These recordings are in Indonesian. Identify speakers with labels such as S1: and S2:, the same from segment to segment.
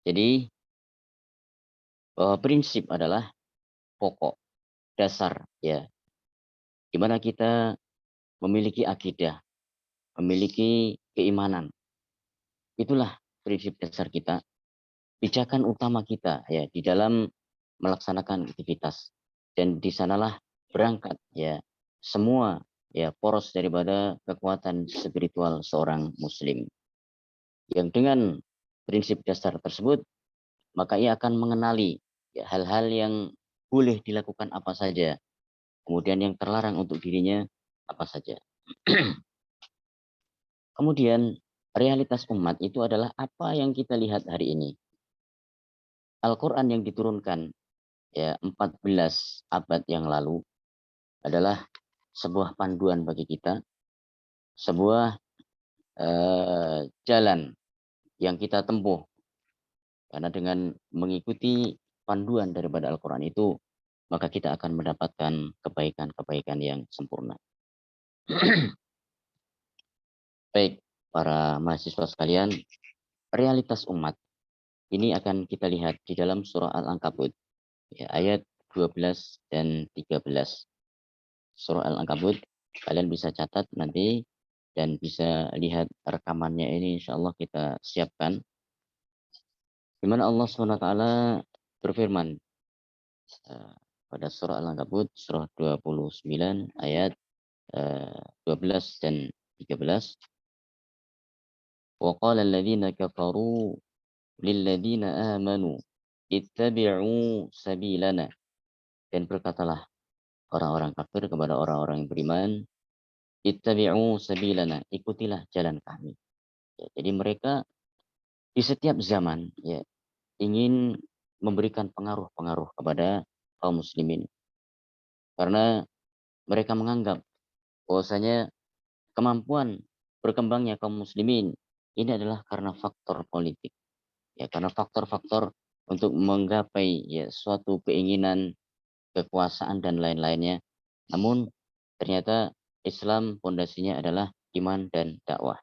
S1: Jadi bahwa prinsip adalah pokok dasar ya, di mana kita memiliki akidah, memiliki keimanan. Itulah prinsip dasar kita, pijakan utama kita ya di dalam melaksanakan aktivitas. Dan di sanalah berangkat ya semua ya poros daripada kekuatan spiritual seorang muslim. Yang dengan prinsip dasar tersebut, maka ia akan mengenali ya, hal-hal yang boleh dilakukan apa saja, kemudian yang terlarang untuk dirinya apa saja. Kemudian realitas umat itu adalah apa yang kita lihat hari ini. Al-Quran yang diturunkan ya 14 abad yang lalu adalah sebuah panduan bagi kita, sebuah jalan yang kita tempuh. Karena dengan mengikuti panduan daripada Al-Quran itu, maka kita akan mendapatkan kebaikan-kebaikan yang sempurna. Baik, para mahasiswa sekalian, realitas umat ini akan kita lihat di dalam surah Al-Ankabut, ya, ayat 12 dan 13. Surah Al-Ankabut, kalian bisa catat nanti dan bisa lihat rekamannya ini, insya Allah kita siapkan. Di mana Allah SWT berfirman pada surah Al-Ankabut, surah 29 ayat 12 dan 13. وقال الذين كفروا للذين آمنوا ittabi'u sabilana, dan berkatalah orang-orang kafir kepada orang-orang yang beriman, ittabi'u sabilana, ikutilah jalan kami. Ya, jadi mereka di setiap zaman ya ingin memberikan pengaruh-pengaruh kepada kaum muslimin, karena mereka menganggap bahwasanya kemampuan berkembangnya kaum muslimin ini adalah karena faktor politik. Ya, karena faktor-faktor untuk menggapai ya suatu keinginan, kekuasaan dan lain-lainnya. Namun ternyata Islam pondasinya adalah iman dan dakwah.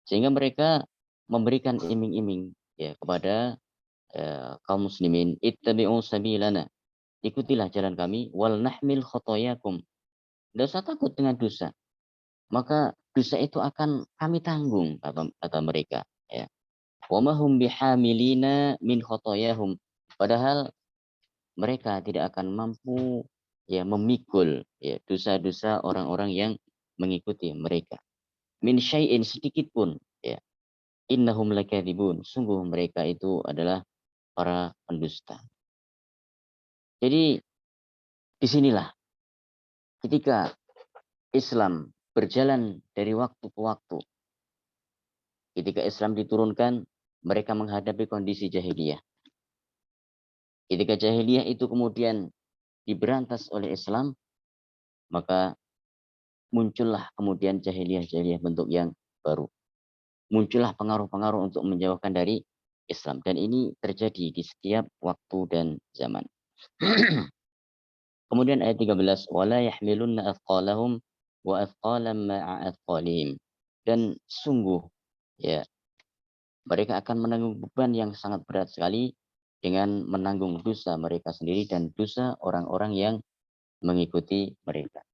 S1: Sehingga mereka memberikan iming-iming ya kepada kaum muslimin, ittabi'u sabilana, ikutilah jalan kami, wal nahmil khotoyakum. Tidak usah takut dengan dosa, maka dosa itu akan kami tanggung, kata mereka ya. Wa ma hum bihamilina min khotoyahum, padahal mereka tidak akan mampu ya memikul ya dosa-dosa orang-orang yang mengikuti mereka. Min syai'in, sedikit pun ya. Innahum lakadzibun, sungguh mereka itu adalah para pendusta. Jadi disinilah ketika Islam berjalan dari waktu ke waktu, ketika Islam diturunkan, mereka menghadapi kondisi jahiliyah. Ketika jahiliyah itu kemudian diberantas oleh Islam, maka muncullah kemudian jahiliyah-jahiliyah bentuk yang baru. Muncullah pengaruh-pengaruh untuk menjauhkan dari Islam. Dan ini terjadi di setiap waktu dan zaman. Kemudian ayat 13, wala yahmilunna athqalahum wa athqalam ma'a athqalihim. Dan sungguh ya mereka akan menanggung beban yang sangat berat sekali dengan menanggung dosa mereka sendiri dan dosa orang-orang yang mengikuti mereka.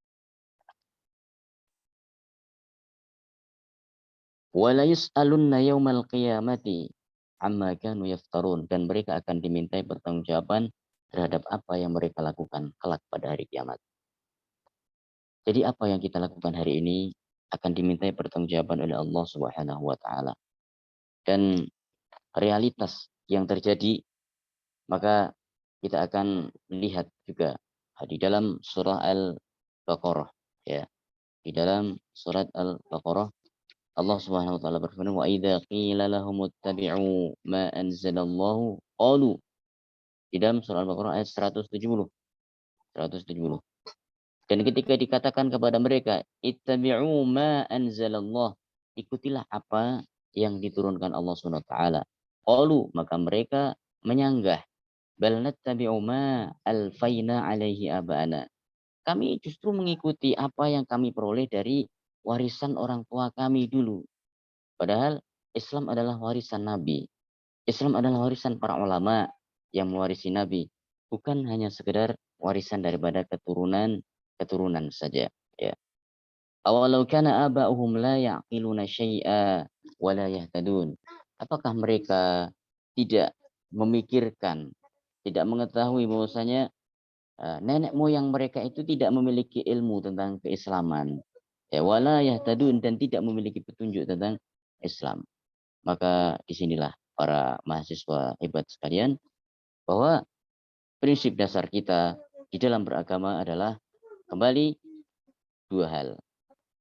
S1: Wala yus'alunna yaumal qiyamati amma kanu yaftarun, dan mereka akan dimintai pertanggungjawaban terhadap apa yang mereka lakukan kelak pada hari kiamat. Jadi apa yang kita lakukan hari ini akan dimintai pertanggungjawaban oleh Allah Subhanahu wa taala. Dan realitas yang terjadi, maka kita akan melihat juga di dalam surah Al-Baqarah ya. Di dalam surat Al-Baqarah Allah Subhanahu wa taala berfirman, wa idza qila lahum ittabi'u ma anzalallahu qalu, di dalam surah Al-Baqarah ayat 170. 170. Dan ketika dikatakan kepada mereka, ittabi'u ma anzalallah, ikutilah apa yang diturunkan Allah Subhanahu wa taala. Qalu, maka mereka menyanggah, bal nattabi'u ma alfaina alaihi abana. Kami justru mengikuti apa yang kami peroleh dari warisan orang tua kami dulu. Padahal Islam adalah warisan Nabi. Islam adalah warisan para ulama yang mewarisi Nabi, bukan hanya sekedar warisan daripada keturunan saja. Ya. Awalau kana aba'uhum la ya'qiluna syai'a wa la yahtadun. Apakah mereka tidak memikirkan, tidak mengetahui bahwasanya nenek moyang mereka itu tidak memiliki ilmu tentang keislaman. Ya, wala yahtadun, dan tidak memiliki petunjuk tentang Islam. Maka disinilah para mahasiswa hebat sekalian, bahwa prinsip dasar kita di dalam beragama adalah kembali dua hal.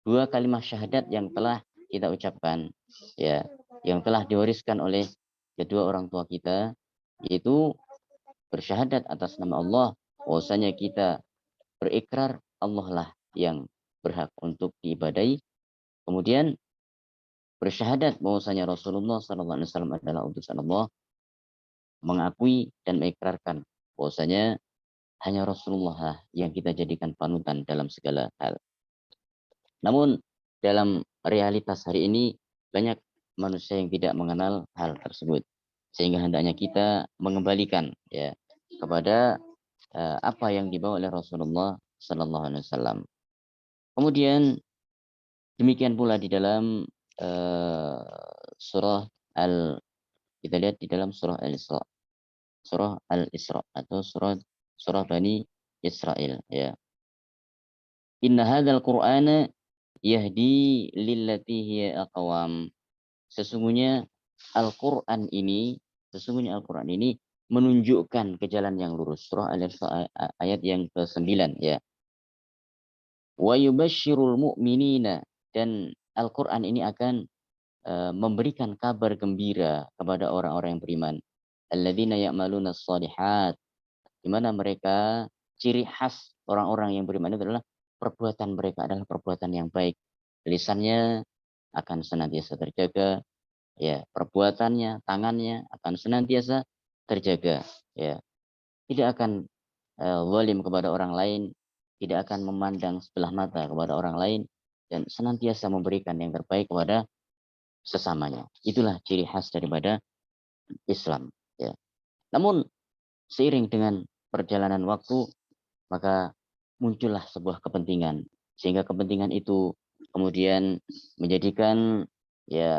S1: Dua kalimat syahadat yang telah kita ucapkan, ya, yang telah diwariskan oleh kedua orang tua kita, yaitu bersyahadat atas nama Allah, bahwasanya kita berikrar Allah lah yang berhak untuk diibadahi. Kemudian bersyahadat bahwasanya Rasulullah SAW adalah utusan Allah, mengakui dan mengikrarkan bahwasanya hanya Rasulullah lah yang kita jadikan panutan dalam segala hal. Namun dalam realitas hari ini banyak manusia yang tidak mengenal hal tersebut, sehingga hendaknya kita mengembalikan, ya, kepada apa yang dibawa oleh Rasulullah Sallallahu Alaihi Wasallam. Kemudian demikian pula di dalam surah al kita lihat di dalam surah Al-Isra atau surah Bani Israel, ya. Inna hadzal Qur'ana yahdi lillati hiya aqwam. Sesungguhnya Al-Qur'an ini, menunjukkan ke jalan yang lurus. Surah Al-Isra ayat yang ke-9, ya. Wa yubasysyirul mu'minina, dan Al-Qur'an ini akan memberikan kabar gembira kepada orang-orang yang beriman. Alladzina ya'maluna shalihat, di mana mereka, ciri khas orang-orang yang beriman itu adalah perbuatan mereka adalah perbuatan yang baik. Lisannya akan senantiasa terjaga, ya, perbuatannya, tangannya akan senantiasa terjaga, ya. Tidak akan zalim kepada orang lain, tidak akan memandang sebelah mata kepada orang lain, dan senantiasa memberikan yang terbaik kepada sesamanya. Itulah ciri khas daripada Islam, ya. Namun seiring dengan perjalanan waktu, maka muncullah sebuah kepentingan, sehingga kepentingan itu kemudian menjadikan, ya,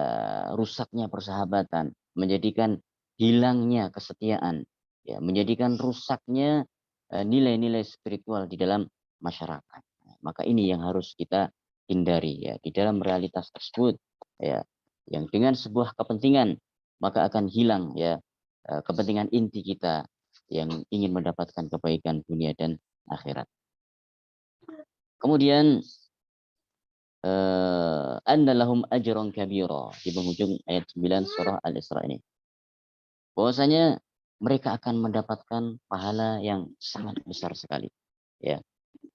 S1: rusaknya persahabatan, menjadikan hilangnya kesetiaan, ya, menjadikan rusaknya nilai-nilai spiritual di dalam masyarakat. Maka ini yang harus kita hindari, ya, di dalam realitas tersebut, ya, yang dengan sebuah kepentingan maka akan hilang, ya, kepentingan inti kita yang ingin mendapatkan kebaikan dunia dan akhirat. Kemudian anna lahum ajran kabira, di penghujung ayat 9 surah Al-Isra ini, bahwasanya mereka akan mendapatkan pahala yang sangat besar sekali, ya.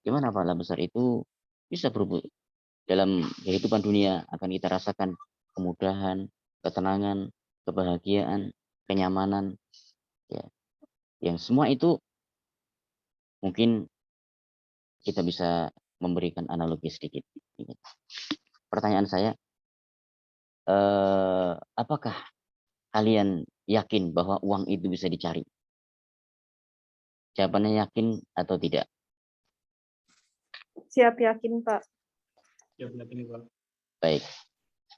S1: Gimana pahala besar itu? Bisa berubah dalam kehidupan dunia, akan kita rasakan kemudahan, ketenangan, kebahagiaan, kenyamanan, ya. Yang semua itu mungkin kita bisa memberikan analogi sedikit. Pertanyaan saya, apakah kalian yakin bahwa uang itu bisa dicari? Jawabannya yakin atau tidak?
S2: Siap yakin, Pak.
S3: Siap yakin, Pak.
S1: Baik.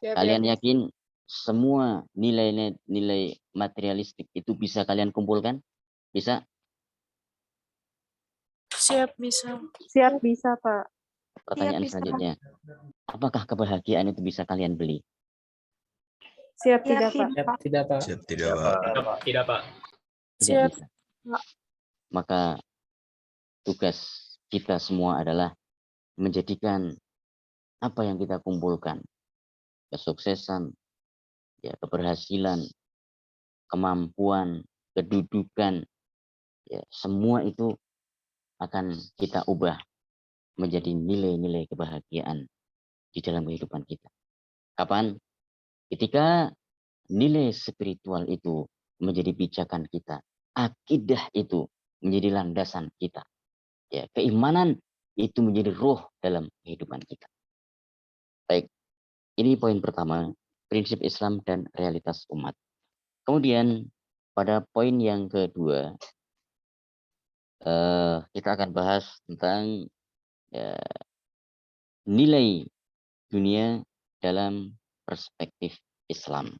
S2: Siap
S1: Kalian
S2: yakin.
S1: yakin semua nilai materialistik itu bisa kalian kumpulkan? Bisa?
S4: Siap bisa.
S2: Siap bisa, Pak.
S1: Pertanyaan
S4: bisa.
S1: selanjutnya, apakah kebahagiaan itu bisa kalian beli?
S2: Siap tidak, Pak.
S3: Siap tidak, Pak.
S5: Siap tidak, Pak.
S3: Tidak, Pak.
S1: Tidak
S4: Siap.
S1: bisa.
S4: Pak.
S1: Maka tugas kita semua adalah menjadikan apa yang kita kumpulkan, kesuksesan, ya, keberhasilan, kemampuan, kedudukan, ya, semua itu akan kita ubah menjadi nilai-nilai kebahagiaan di dalam kehidupan kita. Kapan? Ketika nilai spiritual itu menjadi pijakan kita, akidah itu menjadi landasan kita, ya, keimanan itu menjadi roh dalam kehidupan kita. Baik, ini poin pertama, prinsip Islam dan realitas umat. Kemudian pada poin yang kedua, kita akan bahas tentang ya, nilai dunia dalam perspektif Islam.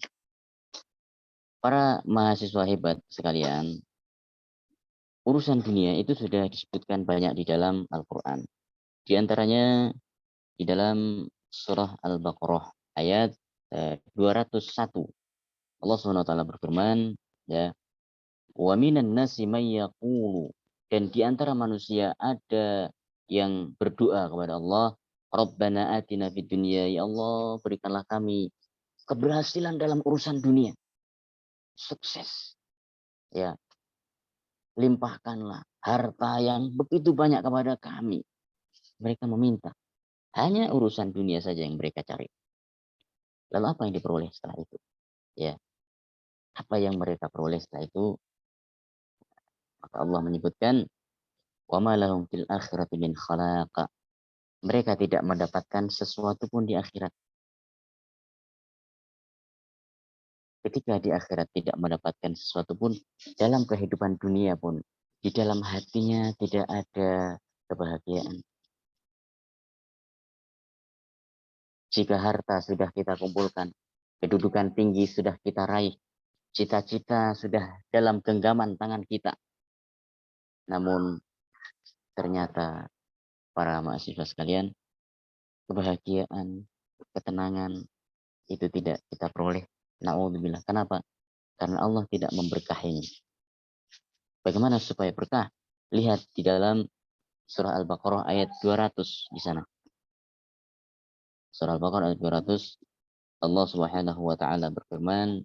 S1: Para mahasiswa hebat sekalian, urusan dunia itu sudah disebutkan banyak di dalam Al-Quran. Di antaranya di dalam surah Al-Baqarah ayat 201. Allah SWT berfirman, ya, wa minan nasi may yaqulu, dan di antara manusia ada yang berdoa kepada Allah, Rabbana atina fid dunya, ya Allah berikanlah kami keberhasilan dalam urusan dunia, sukses, ya, limpahkanlah harta yang begitu banyak kepada kami. Mereka meminta hanya urusan dunia saja yang mereka cari. Lalu apa yang diperoleh setelah itu? Ya, apa yang mereka peroleh setelah itu? Maka Allah menyebutkan, wa ma lahum fil akhirati min khalaq. Mereka tidak mendapatkan sesuatu pun di akhirat. Ketika di akhirat tidak mendapatkan sesuatu pun, dalam kehidupan dunia pun, di dalam hatinya tidak ada kebahagiaan. Jika harta sudah kita kumpulkan, kedudukan tinggi sudah kita raih, cita-cita sudah dalam genggaman tangan kita, namun ternyata para mahasiswa sekalian, kebahagiaan, ketenangan itu tidak kita peroleh. Na'udzubillah. Kenapa? Karena Allah tidak memberkahinya. Bagaimana supaya berkah? Lihat di dalam surah Al-Baqarah ayat 200 di sana. Surah Al-Baqarah ayat 200, Allah Subhanahu wa taala berfirman,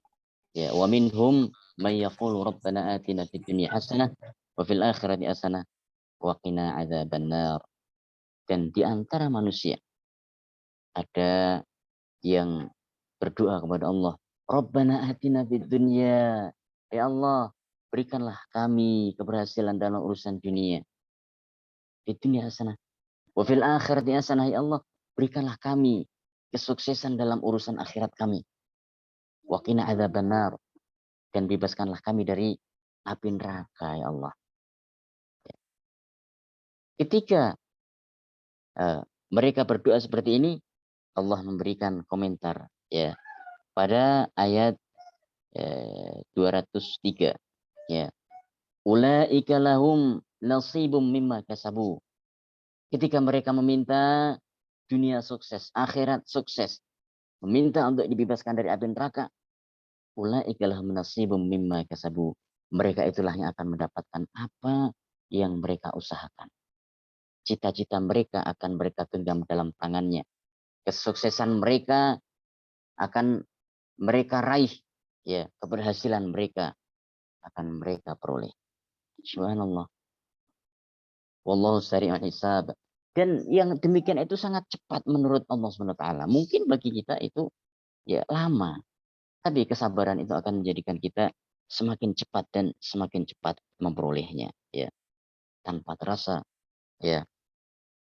S1: ya, wa minhum may yaqulu rabbana atina fid dunya hasanah wa fil akhirati hasanah wa qina adzabannar. Dan di antara manusia ada yang berdoa kepada Allah, Rabbana atina fid dunya, ya Allah berikanlah kami keberhasilan dalam urusan dunia. Di dunia hasanah. Wa fil akhirati hasanah, ya Allah berikanlah kami kesuksesan dalam urusan akhirat kami. Wa qina adzabannar, dan bebaskanlah kami dari api neraka, ya Allah. Ketika mereka berdoa seperti ini, Allah memberikan komentar, ya, pada ayat 203, ya, ulaika lahum nasibum mimma kasabu. Ketika mereka meminta dunia sukses, akhirat sukses, meminta untuk dibebaskan dari api neraka, ulaika lahum nasibum mimma kasabu. Mereka itulah yang akan mendapatkan apa yang mereka usahakan. Cita-cita mereka akan mereka genggam dalam tangannya. Kesuksesan mereka akan mereka raih, ya, keberhasilan mereka akan mereka peroleh. Subhanallah. Wallahu sari'ul hisab. Dan yang demikian itu sangat cepat menurut Allah SWT. Mungkin bagi kita itu ya lama, tapi kesabaran itu akan menjadikan kita semakin cepat dan semakin cepat memperolehnya, ya, tanpa terasa. Ya,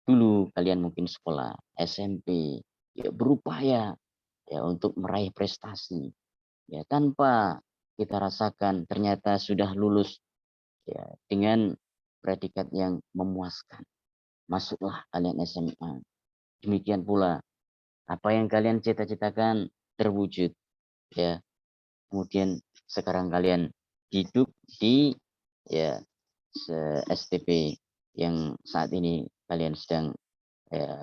S1: dulu kalian mungkin sekolah SMP, ya, berupaya ya untuk meraih prestasi, ya, tanpa kita rasakan ternyata sudah lulus, ya, dengan predikat yang memuaskan. Masuklah kalian SMA. Demikian pula apa yang kalian cita-citakan terwujud, ya. Kemudian sekarang kalian hidup di, ya, STP yang saat ini kalian sedang ya,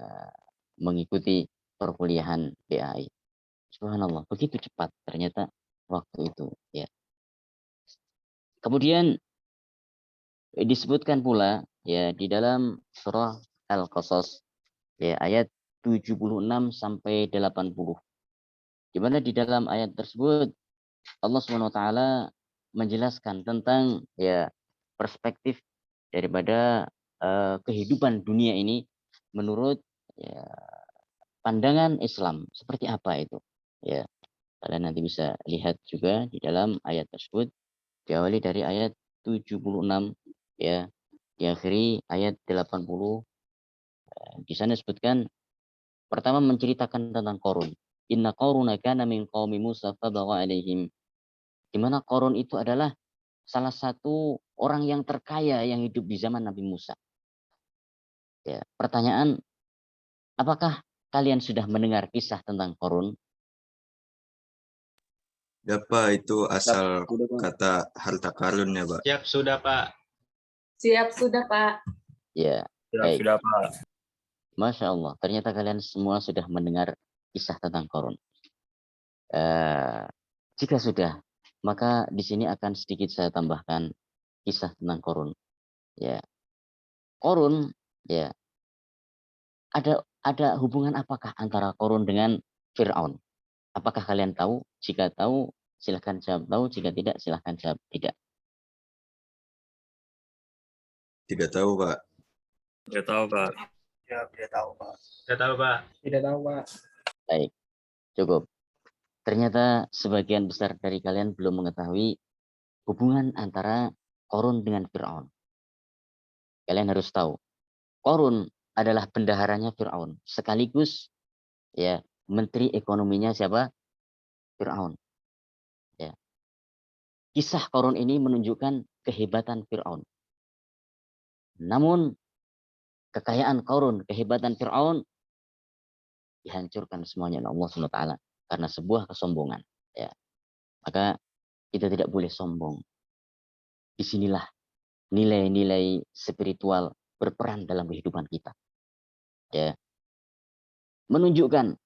S1: mengikuti perkuliahan BAI. Subhanallah, begitu cepat ternyata waktu itu, ya. Kemudian disebutkan pula, ya, di dalam surah Al-Qasas, ya, ayat 76 sampai 80. Di mana di dalam ayat tersebut Allah SWT menjelaskan tentang, ya, perspektif daripada kehidupan dunia ini menurut, ya, pandangan Islam seperti apa itu, ya. Kalian nanti bisa lihat juga di dalam ayat tersebut, diawali dari ayat 76, ya, diakhiri ayat 80. Di sana disebutkan, pertama menceritakan tentang Qarun. Inna Qaruna kana min qaumi Musa fabagha alaihim. di mana Qarun itu adalah salah satu orang yang terkaya yang hidup di zaman Nabi Musa. Ya, pertanyaan, apakah kalian sudah mendengar kisah tentang Qarun?
S4: Ya Pak, itu asal
S1: Sudah, Pak.
S4: kata harta karun ya Pak.
S3: Siap sudah Pak.
S2: Siap sudah, Pak.
S1: Ya,
S3: Siap
S1: baik.
S3: sudah Pak.
S1: Masya Allah, ternyata kalian semua sudah mendengar kisah tentang Qarun. Jika sudah, maka di sini akan sedikit saya tambahkan kisah tentang Qarun. Ya, Qarun, ya, ada hubungan apakah antara Qarun dengan Fir'aun? Apakah kalian tahu? Jika tahu, silahkan jawab tahu. Jika tidak, silahkan jawab tidak.
S4: Tidak tahu Pak.
S3: Tidak tahu Pak.
S5: Ya, tidak tahu, Pak.
S3: Tidak tahu Pak.
S5: Tidak tahu, Pak.
S1: Baik, cukup. Ternyata sebagian besar dari kalian belum mengetahui hubungan antara Qarun dengan Fir'aun. Kalian harus tahu, Qarun adalah bendaharanya Fir'aun. Sekaligus ya menteri ekonominya siapa? Fir'aun. Ya. Kisah Qarun ini menunjukkan kehebatan Fir'aun. Namun kekayaan Qarun, kehebatan Fir'aun dihancurkan semuanya oleh Allah SWT karena sebuah kesombongan. Ya. Maka kita tidak boleh sombong. Disinilah nilai-nilai spiritual berperan dalam kehidupan kita. Ya. Menunjukkan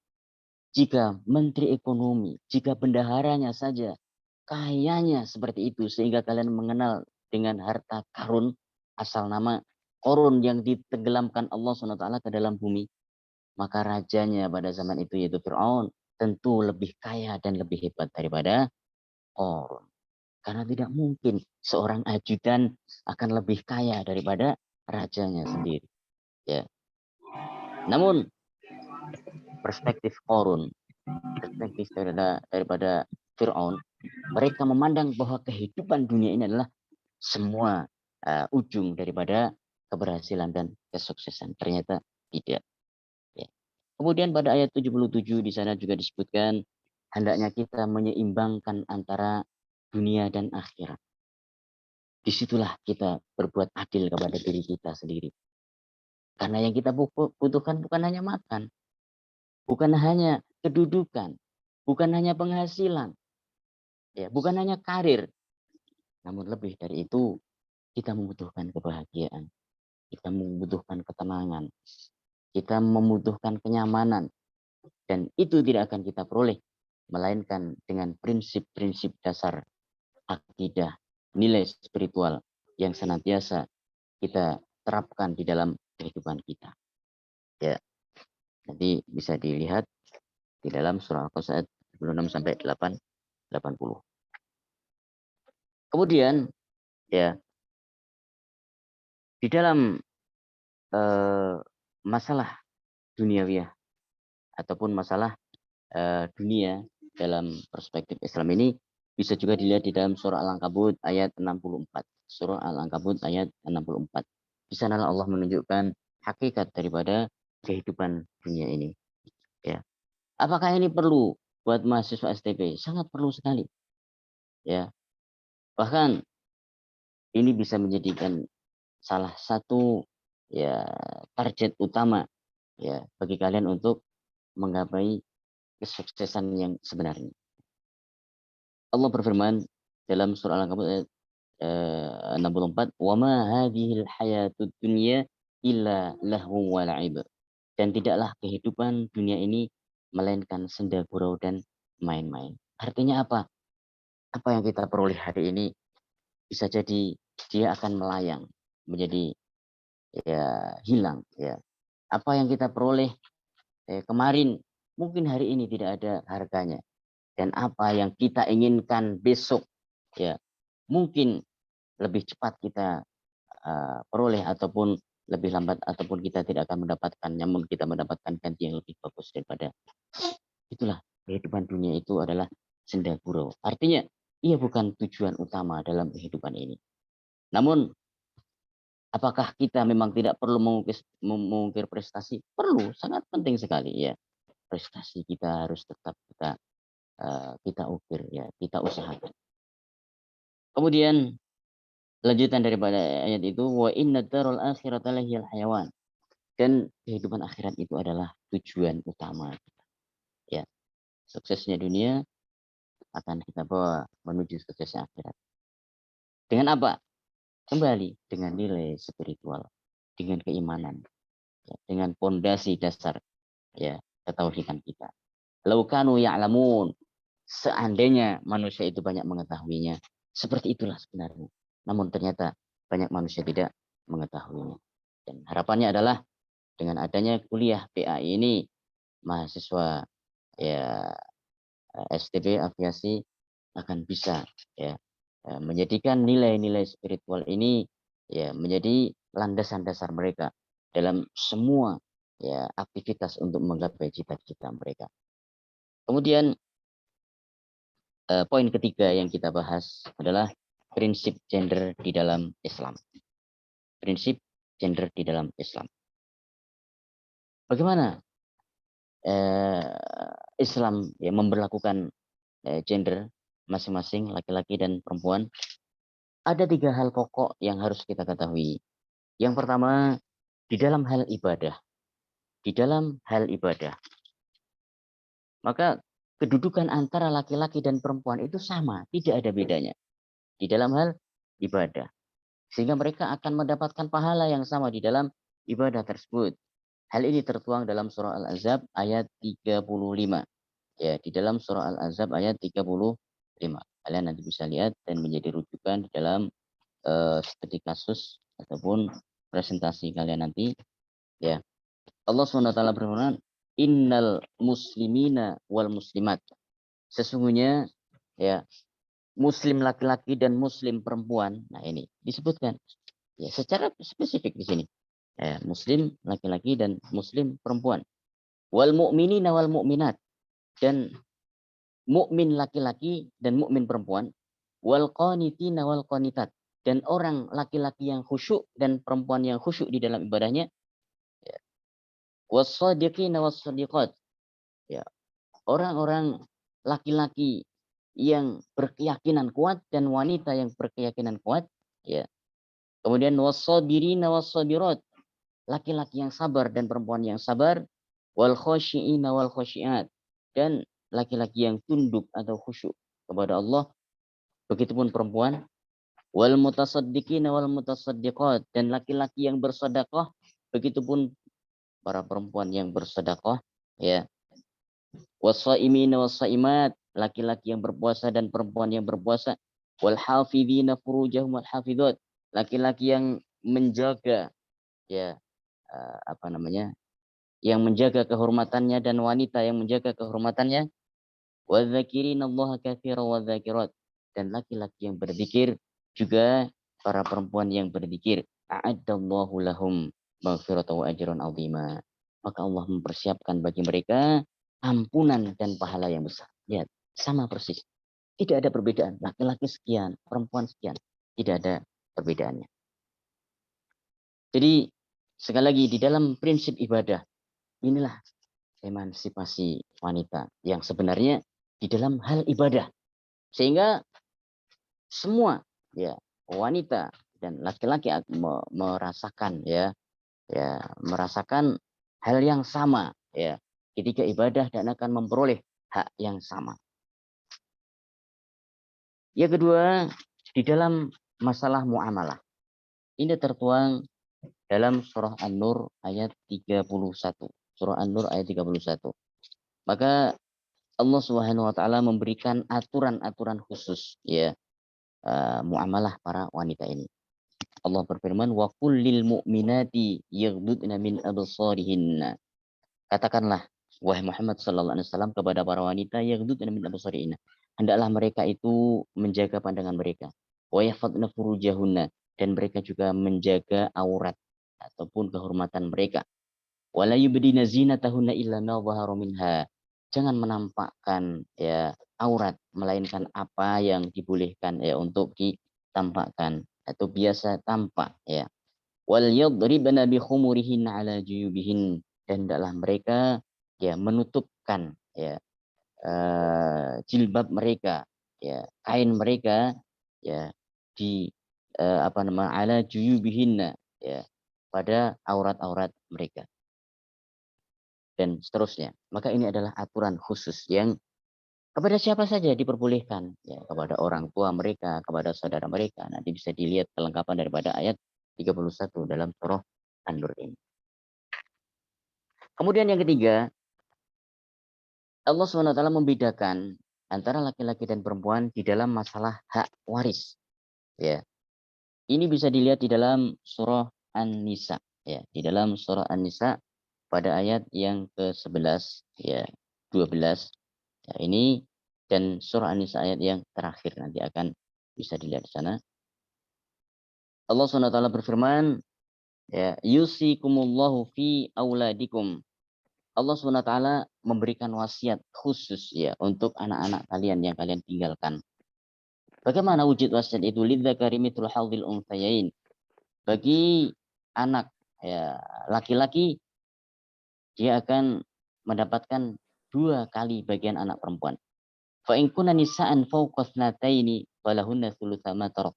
S1: jika menteri ekonomi, jika bendaharanya saja kayanya seperti itu sehingga kalian mengenal dengan harta karun, asal nama Qarun yang ditenggelamkan Allah SWT ke dalam bumi, maka rajanya pada zaman itu yaitu Fir'aun tentu lebih kaya dan lebih hebat daripada Qarun. Karena tidak mungkin seorang ajudan akan lebih kaya daripada rajanya sendiri. Ya. Namun perspektif Qarun, perspektif daripada Fir'aun, mereka memandang bahwa kehidupan dunia ini adalah semua ujung daripada keberhasilan dan kesuksesan. Ternyata tidak. Ya. Kemudian pada ayat 77 di sana juga disebutkan hendaknya kita menyeimbangkan antara dunia dan akhirat. Disitulah kita berbuat adil kepada diri kita sendiri. Karena yang kita butuhkan bukan hanya makan, bukan hanya kedudukan, bukan hanya penghasilan, ya, bukan hanya karir, namun lebih dari itu kita membutuhkan kebahagiaan, kita membutuhkan ketenangan, kita membutuhkan kenyamanan, dan itu tidak akan kita peroleh melainkan dengan prinsip-prinsip dasar akidah, nilai spiritual yang senantiasa kita terapkan di dalam kehidupan kita. Ya, nanti bisa dilihat di dalam surah Al-Qasas 26 sampai 80. Kemudian ya di dalam masalah duniawiyah ataupun masalah dunia dalam perspektif Islam ini bisa juga dilihat di dalam surah Al-Ankabut ayat 64. Surah Al-Ankabut ayat 64. Di sana Allah menunjukkan hakikat daripada kehidupan dunia ini. Ya. Apakah ini perlu buat mahasiswa STP? Sangat perlu sekali. Ya. Bahkan ini bisa menjadikan salah satu ya target utama ya bagi kalian untuk menggapai kesuksesan yang sebenarnya. Allah berfirman dalam surah Al-Ankabut ayat 64, "Wa ma hadhil hayatud dunya illa lahu wa la'ib." Dan tidaklah kehidupan dunia ini melainkan senda gurau dan main-main. Artinya apa? Apa yang kita peroleh hari ini bisa jadi dia akan melayang, menjadi ya hilang ya. Apa yang kita peroleh kemarin mungkin hari ini tidak ada harganya. Dan apa yang kita inginkan besok ya mungkin lebih cepat kita peroleh ataupun lebih lambat ataupun kita tidak akan mendapatkan, namun kita mendapatkan ganti yang lebih bagus daripada. Itulah kehidupan dunia itu adalah senda gurau. Artinya ia bukan tujuan utama dalam kehidupan ini. Namun apakah kita memang tidak perlu mengukir prestasi? Perlu, sangat penting sekali ya. Prestasi kita harus tetap kita ukir ya, kita usahakan. Kemudian lanjutan daripada ayat itu, wa inna darul akhirata lahiyal hayawan. Dan kehidupan akhirat itu adalah tujuan utama. Ya, suksesnya dunia akan kita bawa menuju suksesnya akhirat. Dengan apa? Kembali dengan nilai spiritual, dengan keimanan, ya, dengan pondasi dasar ya ketauhidan kita. Lau kanu ya'lamun, seandainya manusia itu banyak mengetahuinya, seperti itulah sebenarnya. Namun ternyata banyak manusia tidak mengetahuinya. Dan harapannya adalah dengan adanya kuliah PAI ini, mahasiswa ya STB aviasi akan bisa ya menjadikan nilai-nilai spiritual ini ya menjadi landasan dasar mereka dalam semua ya aktivitas untuk menggapai cita-cita mereka. Kemudian poin ketiga yang kita bahas adalah prinsip gender di dalam Islam. Prinsip gender di dalam Islam. Bagaimana Islam ya memberlakukan gender masing-masing laki-laki dan perempuan? Ada 3 hal pokok yang harus kita ketahui. Yang pertama, di dalam hal ibadah. Di dalam hal ibadah. Maka kedudukan antara laki-laki dan perempuan itu sama, tidak ada bedanya. Di dalam hal ibadah. Sehingga mereka akan mendapatkan pahala yang sama di dalam ibadah tersebut. Hal ini tertuang dalam surah Al-Ahzab ayat 35. Ya, di dalam surah Al-Ahzab ayat 35. Kalian nanti bisa lihat dan menjadi rujukan di dalam studi kasus ataupun presentasi kalian nanti. Ya, Allah SWT berfirman, innal muslimina wal muslimat. Sesungguhnya ya muslim laki-laki dan muslim perempuan. Nah, ini disebutkan ya secara spesifik di sini. Ya, muslim laki-laki dan muslim perempuan. Wal mu'minina wal mu'minat, dan mukmin laki-laki dan mukmin perempuan. Wal qanitina wal qanitat, dan orang laki-laki yang khusyuk dan perempuan yang khusyuk di dalam ibadahnya. Ya. Was-shadiqina was-shadiqat. Ya. Orang-orang laki-laki yang berkeyakinan kuat dan wanita yang berkeyakinan kuat. Ya. Kemudian was-sabirina was-sabirat, laki-laki yang sabar dan perempuan yang sabar. Wal khasyiina wal khasyiat, dan laki-laki yang tunduk atau khusyuk kepada Allah. Begitupun perempuan. Wal mutasaddiqina wal mutasaddiqat, dan laki-laki yang bersedekah. Begitupun para perempuan yang bersedekah. Ya. Wassaimina wassaimat, laki-laki yang berpuasa dan perempuan yang berpuasa. Wal hafidhina furujahum wal hafidhat, laki-laki yang menjaga ya yang menjaga kehormatannya dan wanita yang menjaga kehormatannya. Wadzakirinallaha katsiran wadzakirat, dan laki-laki yang berzikir, juga para perempuan yang berzikir. A'addallahu lahum maghfiratan wa ajran 'azima. Maka Allah mempersiapkan bagi mereka ampunan dan pahala yang besar. Lihat, sama persis. Tidak ada perbedaan. Laki-laki sekian, perempuan sekian. Tidak ada perbedaannya. Jadi sekali lagi di dalam prinsip ibadah, inilah emansipasi wanita yang sebenarnya di dalam hal ibadah. Sehingga semua ya wanita dan laki-laki merasakan merasakan hal yang sama ya ketika ibadah dan akan memperoleh hak yang sama. Yang kedua, di dalam masalah muamalah. Ini tertuang dalam surah An-Nur ayat 31. Surah An-Nur ayat 31. Maka Allah Subhanahu wa taala memberikan aturan-aturan khusus ya muamalah para wanita ini. Allah berfirman, wa qul lil mu'minati yaghdudna min absarihinna. Katakanlah wahai Muhammad sallallahu alaihi wasallam kepada para wanita yaghdudna min absarihinna, hendaklah mereka itu menjaga pandangan mereka. Wa yahfadna furujahunna, dan mereka juga menjaga aurat ataupun kehormatan mereka. Wala yubdina zinatahunna illa ma dhahara minha. Jangan menampakkan ya aurat melainkan apa yang dibolehkan ya untuk ditampakkan atau biasa tampak ya. Wal yadribna bi khumurihin ala juyubihin, dan hendaklah mereka ya menutupkan ya jilbab mereka ya, kain mereka ya di ala juyubihinna, ya, pada aurat-aurat mereka dan seterusnya. Maka ini adalah aturan khusus yang kepada siapa saja diperbolehkan, ya, kepada orang tua mereka, kepada saudara mereka. Nanti bisa dilihat kelengkapan daripada ayat 31 dalam surah An-Nur ini. Kemudian yang ketiga, Allah SWT membedakan antara laki-laki dan perempuan di dalam masalah hak waris. Ya. Ini bisa dilihat di dalam surah An-Nisa, ya, di dalam surah An-Nisa pada ayat yang ke-11, ya, 12. Ya, ini dan surah An-Nisa ayat yang terakhir nanti akan bisa dilihat di sana. Allah SWT berfirman, ya, yusikumullahu fi auladikum. Allah SWT memberikan wasiat khusus, ya, untuk anak-anak kalian yang kalian tinggalkan. Bagaimana wujud wasiat itu? Lidzakari mithlu hadzil unthayain. Bagi anak, ya, laki-laki, dia akan mendapatkan 2 kali bagian anak perempuan. Fa in kunna nisaan fawqa thnataini falahunna thulutsa ma tarak.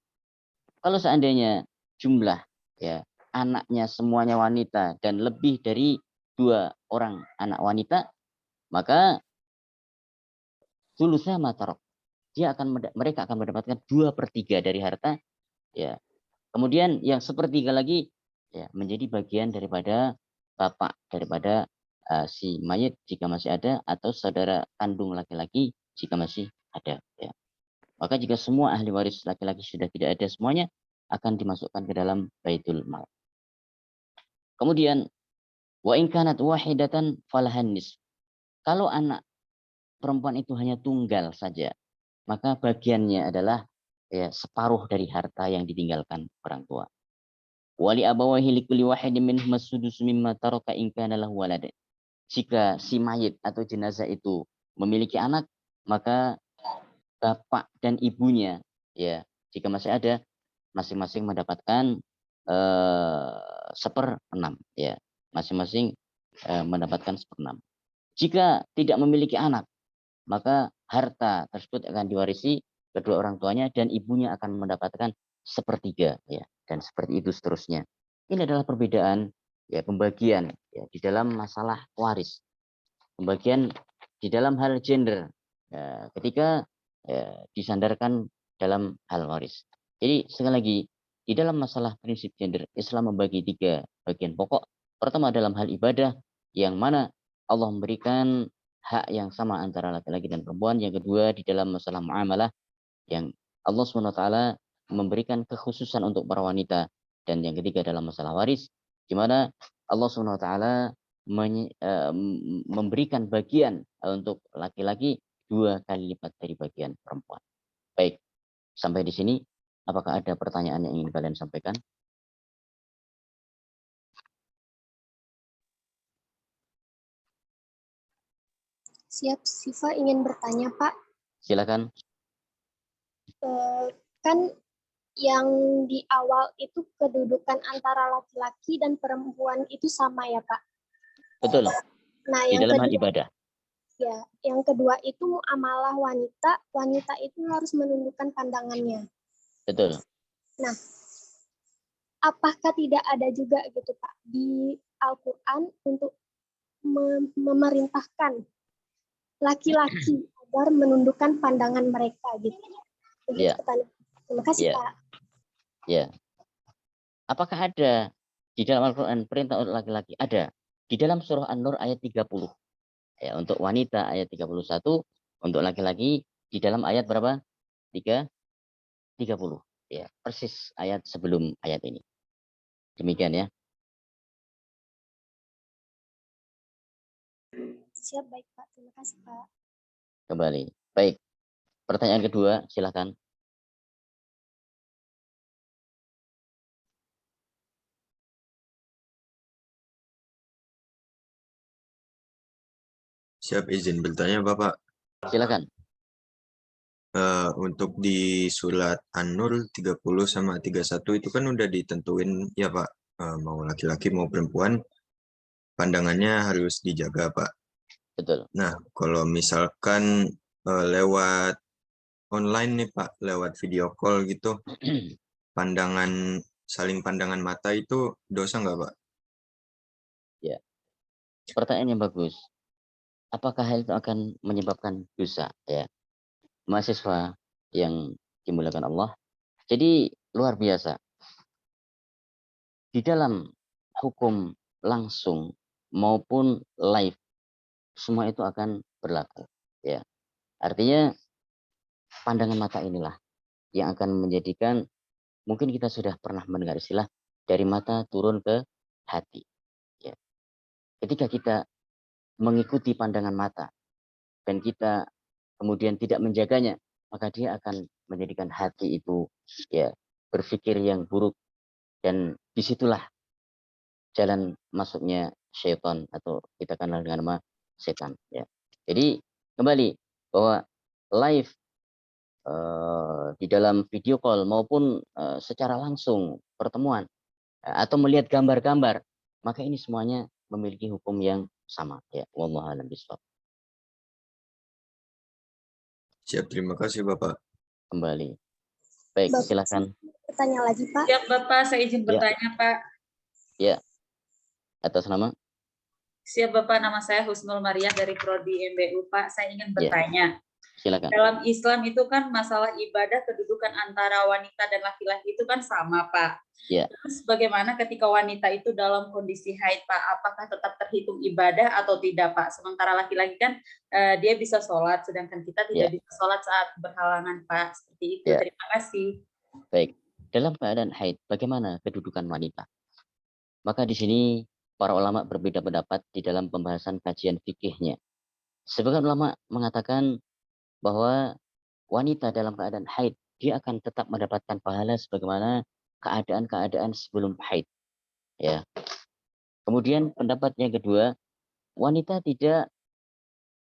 S1: Kalau seandainya jumlah, ya, anaknya semuanya wanita dan lebih dari 2 orang anak wanita, maka thulutsa ma tarak. Mereka akan mendapatkan 2/3 dari harta, ya. Kemudian yang 1/3 lagi, ya, menjadi bagian daripada bapak, daripada si mayit jika masih ada, atau saudara kandung laki-laki jika masih ada, ya. Maka jika semua ahli waris laki-laki sudah tidak ada semuanya, akan dimasukkan ke dalam baitul mal. Kemudian wa in kanat wahidatan falahan nisf. Kalau anak perempuan itu hanya tunggal saja, maka bagiannya adalah, ya, separuh dari harta yang ditinggalkan orang tua. Wali abawahi likulli wahidin minhum as-sudus mimma taraka in kana lahu walad. Jika si mayit atau jenazah itu memiliki anak, maka bapak dan ibunya, ya, jika masih ada, masing-masing mendapatkan 1/6, ya, masing-masing mendapatkan 1/6. Jika tidak memiliki anak, maka harta tersebut akan diwarisi kedua orang tuanya dan ibunya akan mendapatkan 1/3, ya, dan seperti itu seterusnya. Ini adalah perbedaan, ya, pembagian, ya, di dalam masalah waris, pembagian di dalam hal gender, ya, ketika, ya, disandarkan dalam hal waris. Jadi sekali lagi, di dalam masalah prinsip gender, Islam membagi 3 bagian pokok. Pertama dalam hal ibadah, yang mana Allah memberikan hak yang sama antara laki-laki dan perempuan. Yang kedua di dalam masalah muamalah, yang Allah SWT memberikan kekhususan untuk para wanita. Dan yang ketiga dalam masalah waris, di mana Allah SWT memberikan bagian untuk laki-laki 2 kali lipat dari bagian perempuan. Baik, sampai di sini. Apakah ada pertanyaan yang ingin kalian sampaikan?
S6: Siap, Siva ingin bertanya, Pak.
S1: Silakan.
S6: Kan yang di awal itu kedudukan antara laki-laki dan perempuan itu sama ya, Pak?
S1: Betul.
S6: Nah,
S1: di
S6: yang
S1: dalam hal
S6: kedua,
S1: ibadah.
S6: ya, yang kedua itu muamalah wanita, wanita itu harus menundukkan pandangannya.
S1: Betul.
S6: Nah, apakah tidak ada juga gitu, Pak, di Al-Quran untuk memerintahkan laki-laki agar menundukkan pandangan mereka gitu?
S1: Ya.
S6: Terima kasih,
S1: Ya.
S6: Pak.
S1: Ya. Apakah ada di dalam Al-Quran perintah untuk laki-laki? Ada. Di dalam surah An-Nur ayat 30. Ya, untuk wanita ayat 31, untuk laki-laki di dalam ayat berapa? 30. Ya, persis ayat sebelum ayat ini. Demikian ya.
S6: Siap, baik Pak. Terima kasih, Pak.
S1: Kembali. Baik. Pertanyaan kedua, silakan.
S4: Siap, izin bertanya Bapak.
S1: Silakan.
S4: Untuk di surat An-Nur 30 sama 31 itu kan udah ditentuin ya Pak, mau laki-laki mau perempuan, pandangannya harus dijaga Pak.
S1: Betul.
S4: Nah, kalau misalkan lewat online nih Pak, lewat video call gitu, saling pandangan mata itu dosa nggak Pak?
S1: Ya, pertanyaan yang bagus. Apakah hal itu akan menyebabkan dosa? Ya, mahasiswa yang dimuliakan Allah. Jadi luar biasa. Di dalam hukum langsung maupun live, semua itu akan berlaku. Ya, artinya pandangan mata inilah yang akan menjadikan, mungkin kita sudah pernah mendengar istilah dari mata turun ke hati. Ya. Ketika kita mengikuti pandangan mata dan kita kemudian tidak menjaganya, maka dia akan menjadikan hati itu ya berpikir yang buruk, dan disitulah jalan masuknya syaitan, atau kita kenal dengan nama setan. Ya. Jadi kembali bahwa live di dalam video call maupun secara langsung pertemuan atau melihat gambar-gambar, maka ini semuanya memiliki hukum yang sama. Ya, wallahu a'lam bishawab.
S4: Siap, terima kasih Bapak.
S1: Kembali. Baik,
S6: Bapak,
S1: silakan.
S6: Bertanya lagi, Pak.
S2: Siap Bapak, saya izin bertanya Pak.
S1: Ya, atas nama.
S2: Siap Bapak, nama saya Husnul Mariah dari Prodi MBU Pak. Saya ingin bertanya.
S1: Silakan.
S2: Dalam Islam itu kan masalah ibadah kedudukan antara wanita dan laki-laki itu kan sama Pak.
S1: Ya.
S2: Terus bagaimana ketika wanita itu dalam kondisi haid Pak? Apakah tetap terhitung ibadah atau tidak Pak? Sementara laki-laki kan dia bisa sholat, sedangkan kita tidak bisa sholat saat berhalangan Pak. Seperti itu.
S1: Ya.
S2: Terima kasih.
S1: Baik. Dalam keadaan haid, bagaimana kedudukan wanita? Maka di sini para ulama berbeda pendapat di dalam pembahasan kajian fikihnya. Sebagian ulama mengatakan bahwa wanita dalam keadaan haid, dia akan tetap mendapatkan pahala sebagaimana keadaan-keadaan sebelum haid. Ya. Kemudian pendapat yang kedua, wanita tidak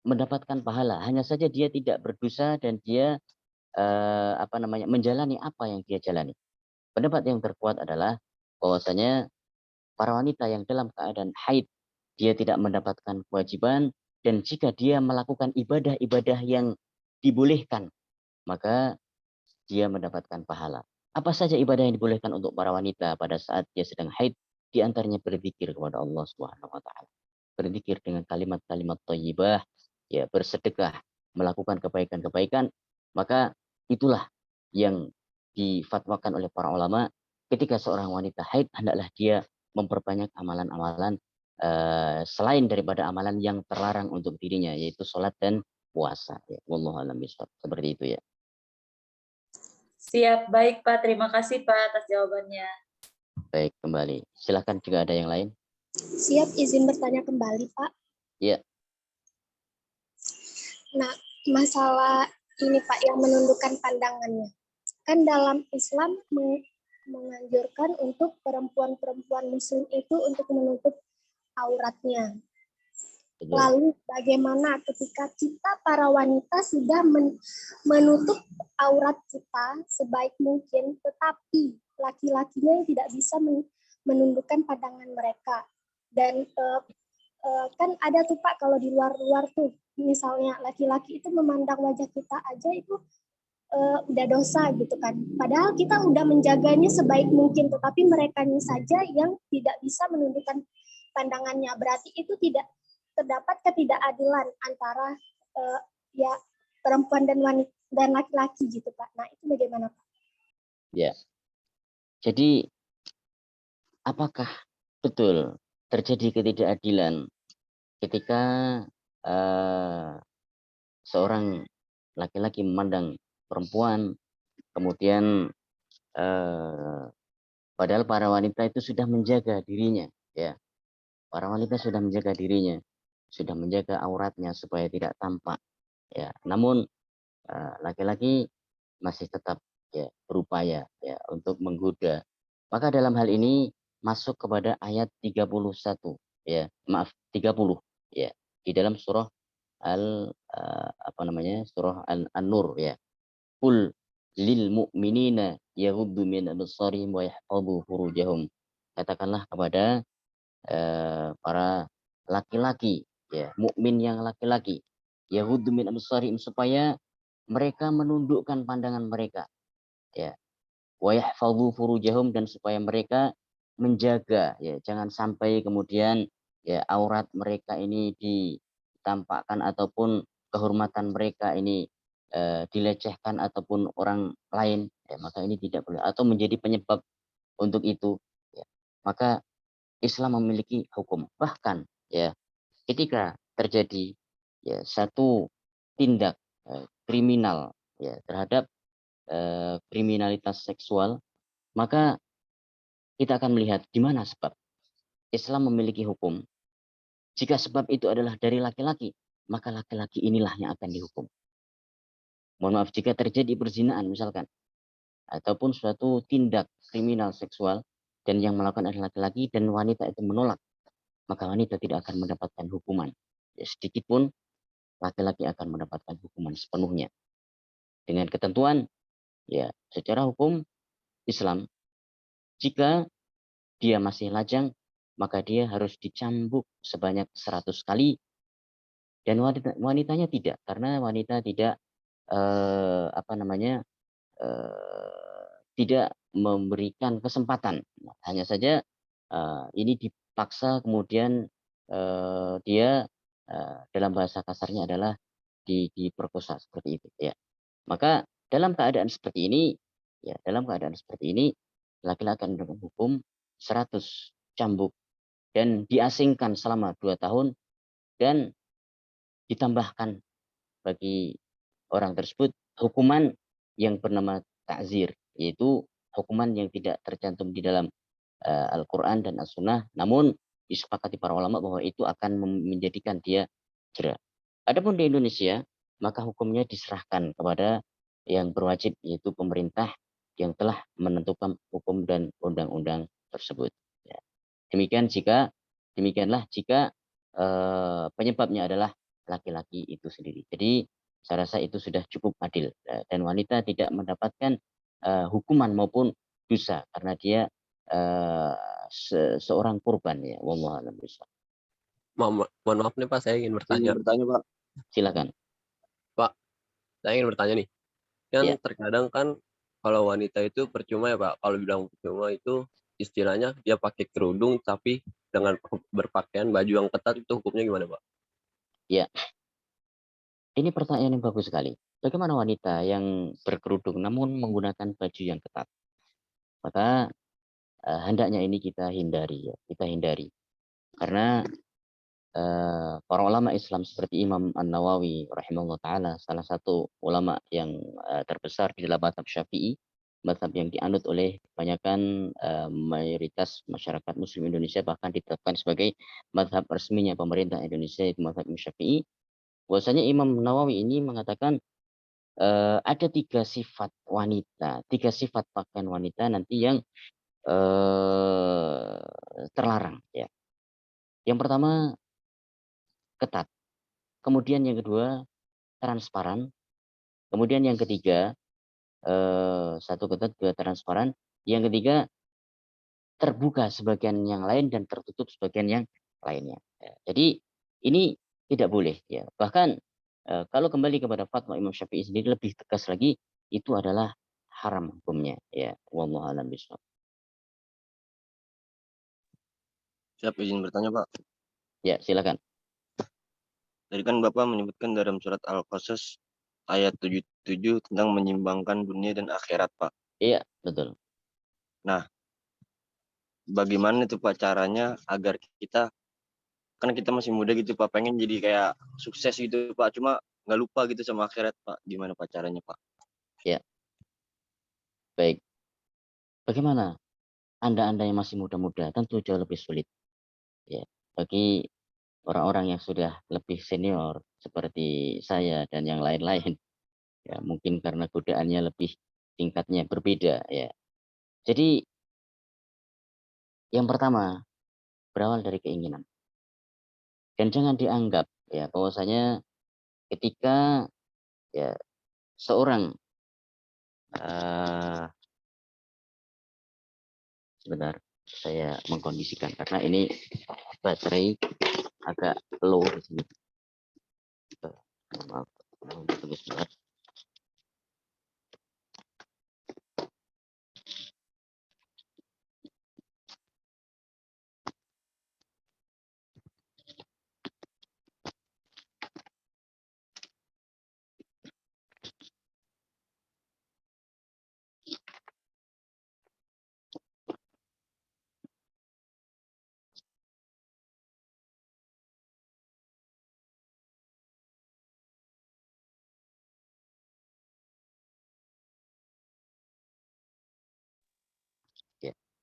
S1: mendapatkan pahala, hanya saja dia tidak berdosa dan dia menjalani apa yang dia jalani. Pendapat yang terkuat adalah bahwasanya para wanita yang dalam keadaan haid, dia tidak mendapatkan kewajiban, dan jika dia melakukan ibadah-ibadah yang dibolehkan, maka dia mendapatkan pahala. Apa saja ibadah yang dibolehkan untuk para wanita pada saat dia sedang haid? Di antaranya berzikir kepada Allah Subhanahu wa taala. Berzikir dengan kalimat-kalimat thayyibah, ya, bersedekah, melakukan kebaikan-kebaikan, maka itulah yang difatwakan oleh para ulama. Ketika seorang wanita haid, hendaklah dia memperbanyak amalan-amalan selain daripada amalan yang terlarang untuk dirinya, yaitu sholat dan puasa. Ya, wallahu a'lam bishawab. Seperti itu ya.
S2: Siap, baik Pak. Terima kasih Pak atas jawabannya.
S1: Baik, kembali. Silakan jika ada yang lain.
S6: Siap, izin bertanya kembali, Pak.
S1: Iya.
S6: Nah, masalah ini Pak yang menundukkan pandangannya. Kan dalam Islam menganjurkan untuk perempuan-perempuan muslim itu untuk menutup auratnya. Lalu bagaimana ketika kita para wanita sudah menutup aurat kita sebaik mungkin, tetapi laki-lakinya yang tidak bisa menundukkan pandangan mereka. Dan kan ada tuh Pak, kalau di luar-luar tuh, misalnya laki-laki itu memandang wajah kita aja itu udah dosa gitu kan. Padahal kita udah menjaganya sebaik mungkin, tetapi merekanya saja yang tidak bisa menundukkan pandangannya. Berarti itu tidak terdapat ketidakadilan antara ya perempuan dan wanita dan laki-laki gitu Pak. Nah itu bagaimana Pak?
S1: Ya. Jadi apakah betul terjadi ketidakadilan ketika seorang laki-laki memandang perempuan, kemudian padahal para wanita itu sudah menjaga dirinya, ya. Para wanita sudah menjaga dirinya, sudah menjaga auratnya supaya tidak tampak, ya. Namun laki-laki masih tetap ya berupaya ya untuk menggoda. Maka dalam hal ini masuk kepada ayat 31 ya, maaf 30 ya, di dalam surah surah An-Nur ya. Qul lil mu'minina yaghuddu min absarihim wa yahfazu furujahum. Katakanlah kepada para laki-laki ya, mukmin yang laki-laki, yaghuddu min absarihim, supaya mereka menundukkan pandangan mereka, ya. Wa yahfadzu furujahum, dan supaya mereka menjaga, ya, jangan sampai kemudian ya aurat mereka ini ditampakkan ataupun kehormatan mereka ini dilecehkan ataupun orang lain, ya, maka ini tidak boleh atau menjadi penyebab untuk itu, ya. Maka Islam memiliki hukum. Bahkan ya ketika terjadi ya satu tindak kriminal ya terhadap kriminalitas seksual, maka kita akan melihat di mana sebab. Islam memiliki hukum. Jika sebab itu adalah dari laki-laki, maka laki-laki inilah yang akan dihukum. Mohon maaf, jika terjadi perzinaan misalkan, ataupun suatu tindak kriminal seksual, dan yang melakukan adalah laki-laki dan wanita itu menolak, maka wanita tidak akan mendapatkan hukuman. Ya, sedikit pun laki-laki akan mendapatkan hukuman sepenuhnya. Dengan ketentuan, ya secara hukum Islam, jika dia masih lajang, maka dia harus dicambuk sebanyak 100 kali, dan wanitanya tidak, karena wanita tidak tidak memberikan kesempatan. Hanya saja ini dipaksa, kemudian dia dalam bahasa kasarnya adalah diperkosa seperti itu, ya. Maka dalam keadaan seperti ini, ya, laki-laki akan mendapatkan hukum 100 cambuk dan diasingkan selama 2 tahun, dan ditambahkan bagi orang tersebut hukuman yang bernama ta'zir, yaitu hukuman yang tidak tercantum di dalam Al-Quran dan As-Sunnah, namun disepakati para ulama bahwa itu akan menjadikan dia jera. Adapun di Indonesia, maka hukumnya diserahkan kepada yang berwajib, yaitu pemerintah yang telah menentukan hukum dan undang-undang tersebut. Ya. Demikianlah jika penyebabnya adalah laki-laki itu sendiri. Jadi saya rasa itu sudah cukup adil, dan wanita tidak mendapatkan hukuman maupun dosa karena dia seorang korban, ya. Wallahu a'lam bishawab.
S7: Mohon maaf nih Pak, saya ingin bertanya.
S3: Pak.
S1: Silakan.
S7: Pak, saya ingin bertanya nih. Kan
S1: Ya.
S7: terkadang kan kalau wanita itu percuma ya Pak. Kalau bilang percuma itu istilahnya dia pakai kerudung tapi dengan berpakaian baju yang ketat, itu hukumnya gimana Pak?
S1: Ya. Ini pertanyaan yang bagus sekali. Bagaimana wanita yang berkerudung namun menggunakan baju yang ketat? Maka hendaknya ini kita hindari, ya. Kita hindari. Karena para ulama Islam seperti Imam An-Nawawi rahimahullah ta'ala, salah satu ulama yang terbesar di dalam mazhab Syafi'i, mazhab yang dianut oleh kebanyakan mayoritas masyarakat Muslim Indonesia, bahkan ditetapkan sebagai mazhab resminya pemerintah Indonesia, yaitu mazhab Syafi'i. Bahwasanya Imam Nawawi ini mengatakan ada 3 sifat wanita, 3 sifat pakaian wanita nanti yang terlarang, ya. Yang pertama ketat, kemudian yang kedua transparan, kemudian yang ketiga satu ketat, dua transparan, yang ketiga terbuka sebagian yang lain dan tertutup sebagian yang lainnya. Ya. Jadi ini tidak boleh, ya. Bahkan kalau kembali kepada fatwa Imam Syafi'i sendiri lebih tegas lagi, itu adalah haram hukumnya, ya. Wallahu a'lam bishawab.
S3: Siap, izin bertanya Pak.
S1: Ya, silakan.
S3: Tadi kan Bapak menyebutkan dalam surat Al-Qasas ayat 77 tentang menyimbangkan dunia dan akhirat Pak.
S1: Iya, betul.
S3: Nah, bagaimana itu Pak caranya agar kita, kan kita masih muda gitu Pak, pengen jadi kayak sukses gitu Pak, cuma nggak lupa gitu sama akhirat Pak. Gimana Pak caranya Pak?
S1: Ya. Baik. Bagaimana Anda yang masih muda-muda? Tentu jauh lebih sulit. Ya, bagi orang-orang yang sudah lebih senior seperti saya dan yang lain-lain, ya mungkin karena godaannya lebih tingkatnya berbeda, ya. Jadi yang pertama berawal dari keinginan, dan jangan dianggap, ya, bahwasanya ketika, ya, seorang sebentar, saya mengkondisikan karena ini baterai agak low di sini. Maaf, tunggu sebentar.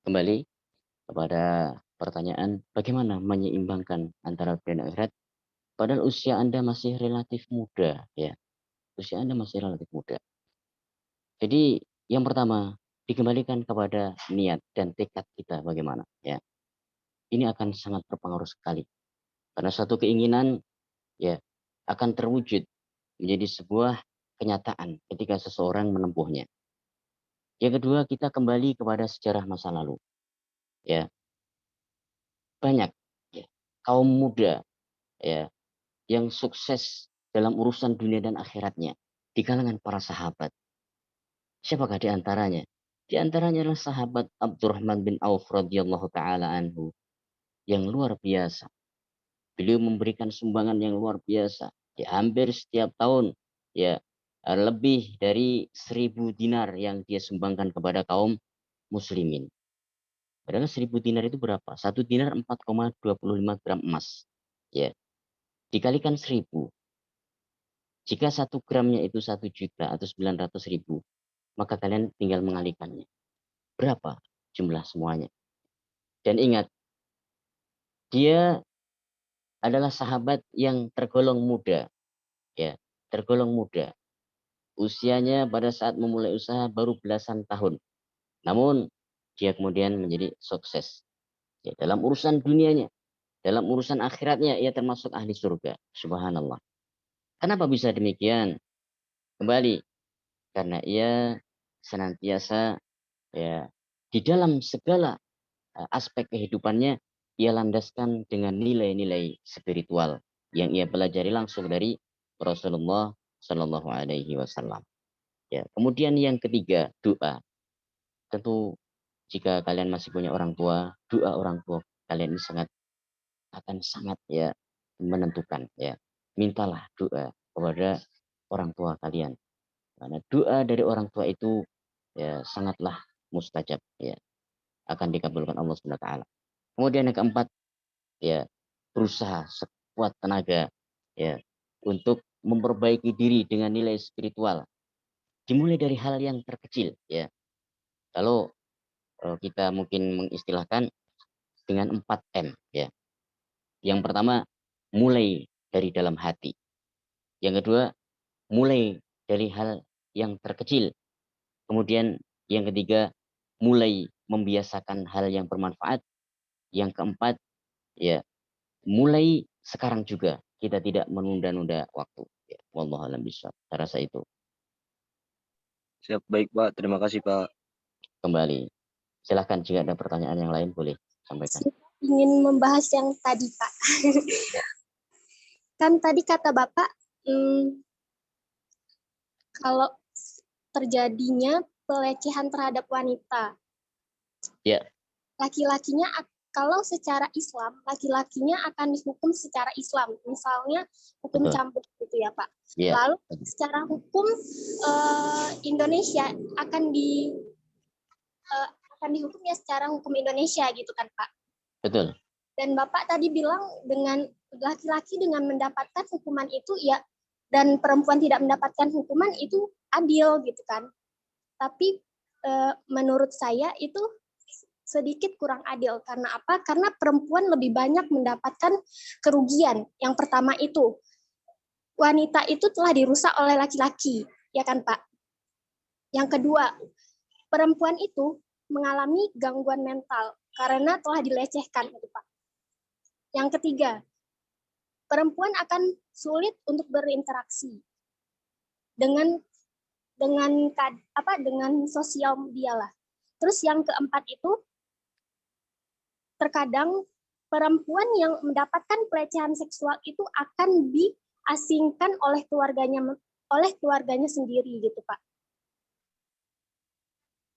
S1: kembali kepada pertanyaan bagaimana menyeimbangkan antara dunia dan akhirat padahal usia Anda masih relatif muda ya. Usia Anda masih relatif muda. Jadi yang pertama dikembalikan kepada niat dan tekad kita bagaimana ya. Ini akan sangat berpengaruh sekali. Karena satu keinginan ya akan terwujud menjadi sebuah kenyataan ketika seseorang menempuhnya. Yang kedua, kita kembali kepada sejarah masa lalu. Ya, banyak ya, kaum muda ya yang sukses dalam urusan dunia dan akhiratnya di kalangan para sahabat. Siapakah di antaranya? Di antaranya adalah sahabat Abdurrahman bin Auf radhiyallahu taala anhu yang luar biasa. Beliau memberikan sumbangan yang luar biasa. Ya, hampir setiap tahun ya lebih dari 1.000 dinar yang dia sumbangkan kepada kaum muslimin. Padahal 1.000 dinar itu berapa? 1 dinar 4,25 gram emas. Ya, dikalikan 1.000. Jika 1 gramnya itu 1 juta atau 900.000, maka kalian tinggal mengalikannya. Berapa jumlah semuanya? Dan ingat, dia adalah sahabat yang tergolong muda. Ya, tergolong muda. Usianya pada saat memulai usaha baru belasan tahun. Namun, dia kemudian menjadi sukses. Ya, dalam urusan dunianya, dalam urusan akhiratnya, ia termasuk ahli surga. Subhanallah. Kenapa bisa demikian? Kembali, karena ia senantiasa ya di dalam segala aspek kehidupannya ia landaskan dengan nilai-nilai spiritual yang ia pelajari langsung dari Rasulullah Shallallahu Alaihi Wasallam. Ya, kemudian yang ketiga doa. Tentu jika kalian masih punya orang tua, doa orang tua kalian ini akan sangat ya menentukan ya. Mintalah doa kepada orang tua kalian. Karena doa dari orang tua itu ya sangatlah mustajab ya, akan dikabulkan Allah Subhanahu wa taala. Kemudian yang keempat ya berusaha sekuat tenaga ya untuk memperbaiki diri dengan nilai spiritual. Dimulai dari hal yang terkecil ya. Kalau kita mungkin mengistilahkan dengan 4M ya. Yang pertama mulai dari dalam hati. Yang kedua mulai dari hal yang terkecil. Kemudian yang ketiga, mulai membiasakan hal yang bermanfaat. Yang keempat, ya, mulai sekarang juga kita tidak menunda-nunda waktu. Ya, wallahu a'lam bishawab. Saya rasa itu.
S3: Siap, baik Pak. Terima kasih Pak.
S1: Kembali. Silahkan jika ada pertanyaan yang lain boleh sampaikan.
S6: Saya ingin membahas yang tadi, Pak. Kan tadi kata Bapak, kalau terjadinya pelecehan terhadap wanita,
S1: Ya.
S6: Laki-lakinya kalau secara Islam, laki-lakinya akan dihukum secara Islam, misalnya hukum
S1: Betul.
S6: cambuk gitu ya Pak.
S1: Ya.
S6: Lalu secara hukum Indonesia akan dihukumnya secara hukum Indonesia gitu kan Pak.
S1: Betul.
S6: Dan Bapak tadi bilang dengan laki-laki dengan mendapatkan hukuman itu ya, dan perempuan tidak mendapatkan hukuman itu adil gitu kan. Tapi menurut saya itu sedikit kurang adil. Karena apa? Karena perempuan lebih banyak mendapatkan kerugian. Yang pertama itu, wanita itu telah dirusak oleh laki-laki, ya kan Pak? Yang kedua, perempuan itu mengalami gangguan mental karena telah dilecehkan, gitu Pak. Yang ketiga, perempuan akan sulit untuk berinteraksi dengan sosial media lah. Terus yang keempat itu, terkadang perempuan yang mendapatkan pelecehan seksual itu akan diasingkan oleh keluarganya sendiri gitu Pak.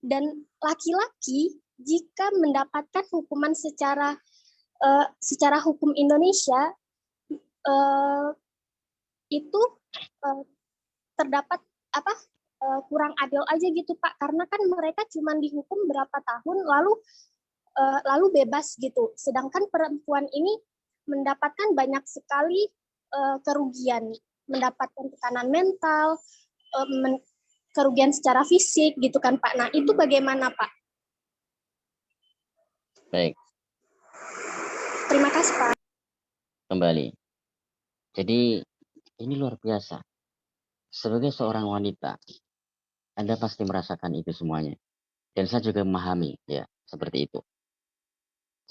S6: Dan laki-laki jika mendapatkan hukuman secara hukum Indonesia itu terdapat kurang adil aja gitu Pak, karena kan mereka cuma dihukum berapa tahun lalu bebas gitu. Sedangkan perempuan ini mendapatkan banyak sekali kerugian, mendapatkan tekanan mental, kerugian secara fisik gitu kan Pak. Nah, itu bagaimana Pak?
S1: Baik,
S6: Terima kasih Pak.
S1: kembali. Jadi ini luar biasa. Sebagai seorang wanita, Anda pasti merasakan itu semuanya. Dan saya juga memahami ya seperti itu.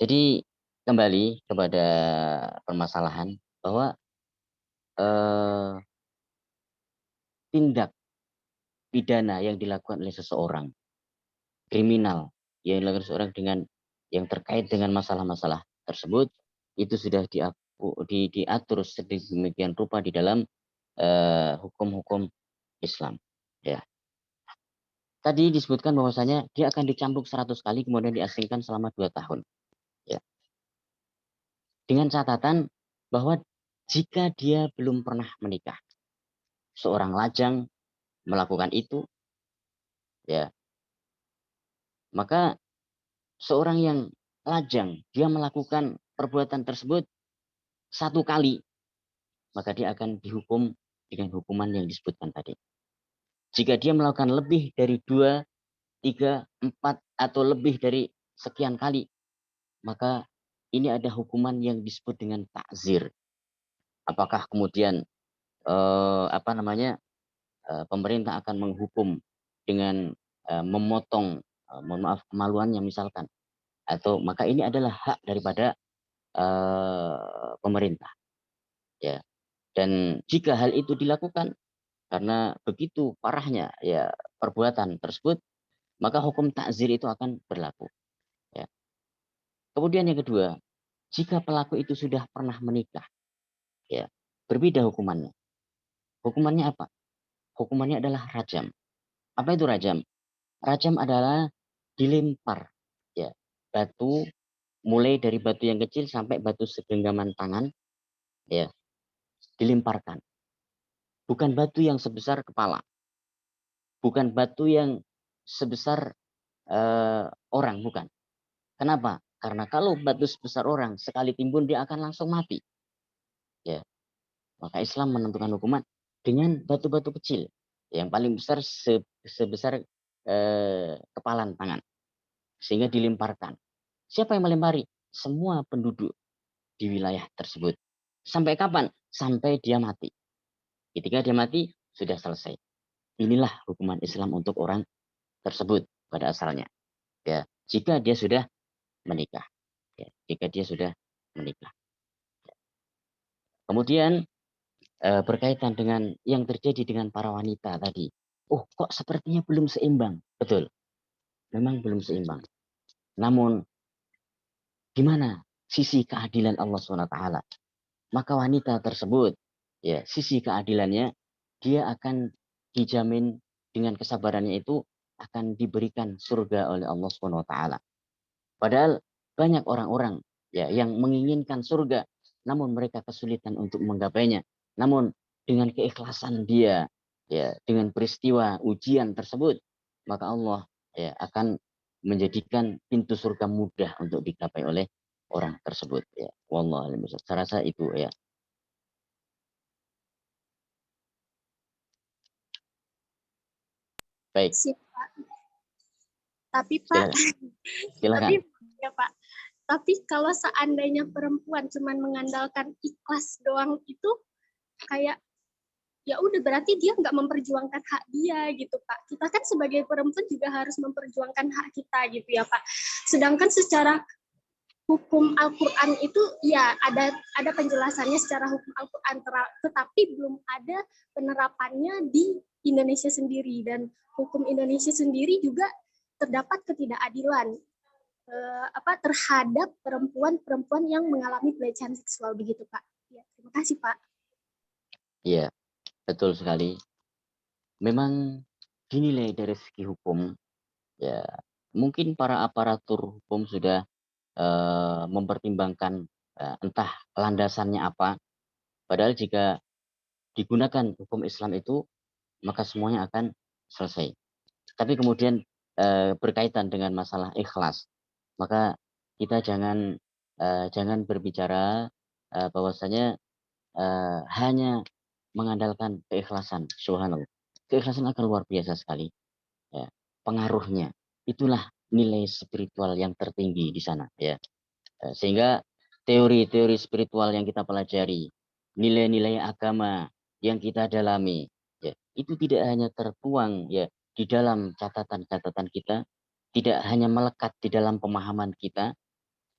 S1: Jadi kembali kepada permasalahan bahwa eh, tindak pidana yang dilakukan oleh seseorang, kriminal yang dilakukan seseorang dengan yang terkait dengan masalah-masalah tersebut itu sudah diatur sedemikian rupa di dalam hukum-hukum Islam. Ya. Tadi disebutkan bahwasanya dia akan dicambuk 100 kali kemudian diasingkan selama 2 tahun. Ya. Dengan catatan bahwa jika dia belum pernah menikah, seorang lajang melakukan itu, ya, maka seorang yang lajang dia melakukan perbuatan tersebut 1 kali, maka dia akan dihukum dengan hukuman yang disebutkan tadi. Jika dia melakukan lebih dari 2, 3, 4 atau lebih dari sekian kali, maka ini ada hukuman yang disebut dengan takzir. Apakah kemudian pemerintah akan menghukum dengan memotong, mohon maaf, kemaluannya misalkan, atau maka ini adalah hak daripada pemerintah, ya. Dan jika hal itu dilakukan karena begitu parahnya ya perbuatan tersebut, maka hukum takzir itu akan berlaku. Ya. Kemudian yang kedua, jika pelaku itu sudah pernah menikah, ya berbeda hukumannya. Hukumannya apa? Hukumannya adalah rajam. Apa itu rajam? Rajam adalah dilempar, ya, batu mulai dari batu yang kecil sampai batu segenggaman tangan, ya, dilemparkan. Bukan batu yang sebesar kepala, bukan batu yang sebesar orang, bukan. Kenapa? Karena kalau batu sebesar orang sekali timbun dia akan langsung mati. Ya, maka Islam menentukan hukuman dengan batu-batu kecil yang paling besar sebesar kepalan tangan, sehingga dilemparkan. Siapa yang melempari? Semua penduduk di wilayah tersebut. Sampai kapan? Sampai dia mati. Ketika dia mati, sudah selesai. Inilah hukuman Islam untuk orang tersebut pada asalnya. Ya, jika dia sudah menikah. Ya, jika dia sudah menikah. Kemudian berkaitan dengan yang terjadi dengan para wanita tadi. Oh, kok sepertinya belum seimbang. Betul. Memang belum seimbang. Namun, gimana sisi keadilan Allah SWT? Maka wanita tersebut, ya, sisi keadilannya, dia akan dijamin dengan kesabarannya itu akan diberikan surga oleh Allah SWT. Padahal banyak orang-orang ya yang menginginkan surga, namun mereka kesulitan untuk menggapainya. Namun dengan keikhlasan dia, ya, dengan peristiwa ujian tersebut, maka Allah ya akan menjadikan pintu surga mudah untuk digapai oleh orang tersebut. Ya, wallahu a'lam bishawab. Saya rasa itu ya. Baik,
S6: Sip, Pak. Tapi Pak,
S1: silakan.
S6: ya Pak. Tapi kalau seandainya perempuan cuman mengandalkan ikhlas doang itu kayak ya udah berarti dia nggak memperjuangkan hak dia gitu Pak. Kita kan sebagai perempuan juga harus memperjuangkan hak kita gitu ya Pak. Sedangkan secara hukum Al-Qur'an itu ya ada penjelasannya secara hukum Al-Qur'an, tetapi belum ada penerapannya di Indonesia sendiri, dan hukum Indonesia sendiri juga terdapat ketidakadilan terhadap perempuan-perempuan yang mengalami pelecehan seksual begitu Pak. Ya, terima kasih Pak.
S1: Iya, betul sekali. Memang dinilai dari segi hukum, ya mungkin para aparatur hukum sudah mempertimbangkan entah landasannya apa. Padahal jika digunakan hukum Islam itu, maka semuanya akan selesai. Tapi kemudian berkaitan dengan masalah ikhlas, maka kita jangan berbicara bahwasanya hanya mengandalkan keikhlasan. Subhanallah, keikhlasan akan luar biasa sekali. Ya, pengaruhnya itulah nilai spiritual yang tertinggi di sana, ya. Sehingga teori-teori spiritual yang kita pelajari, nilai-nilai agama yang kita dalami, ya, itu tidak hanya tertuang ya di dalam catatan-catatan kita, tidak hanya melekat di dalam pemahaman kita,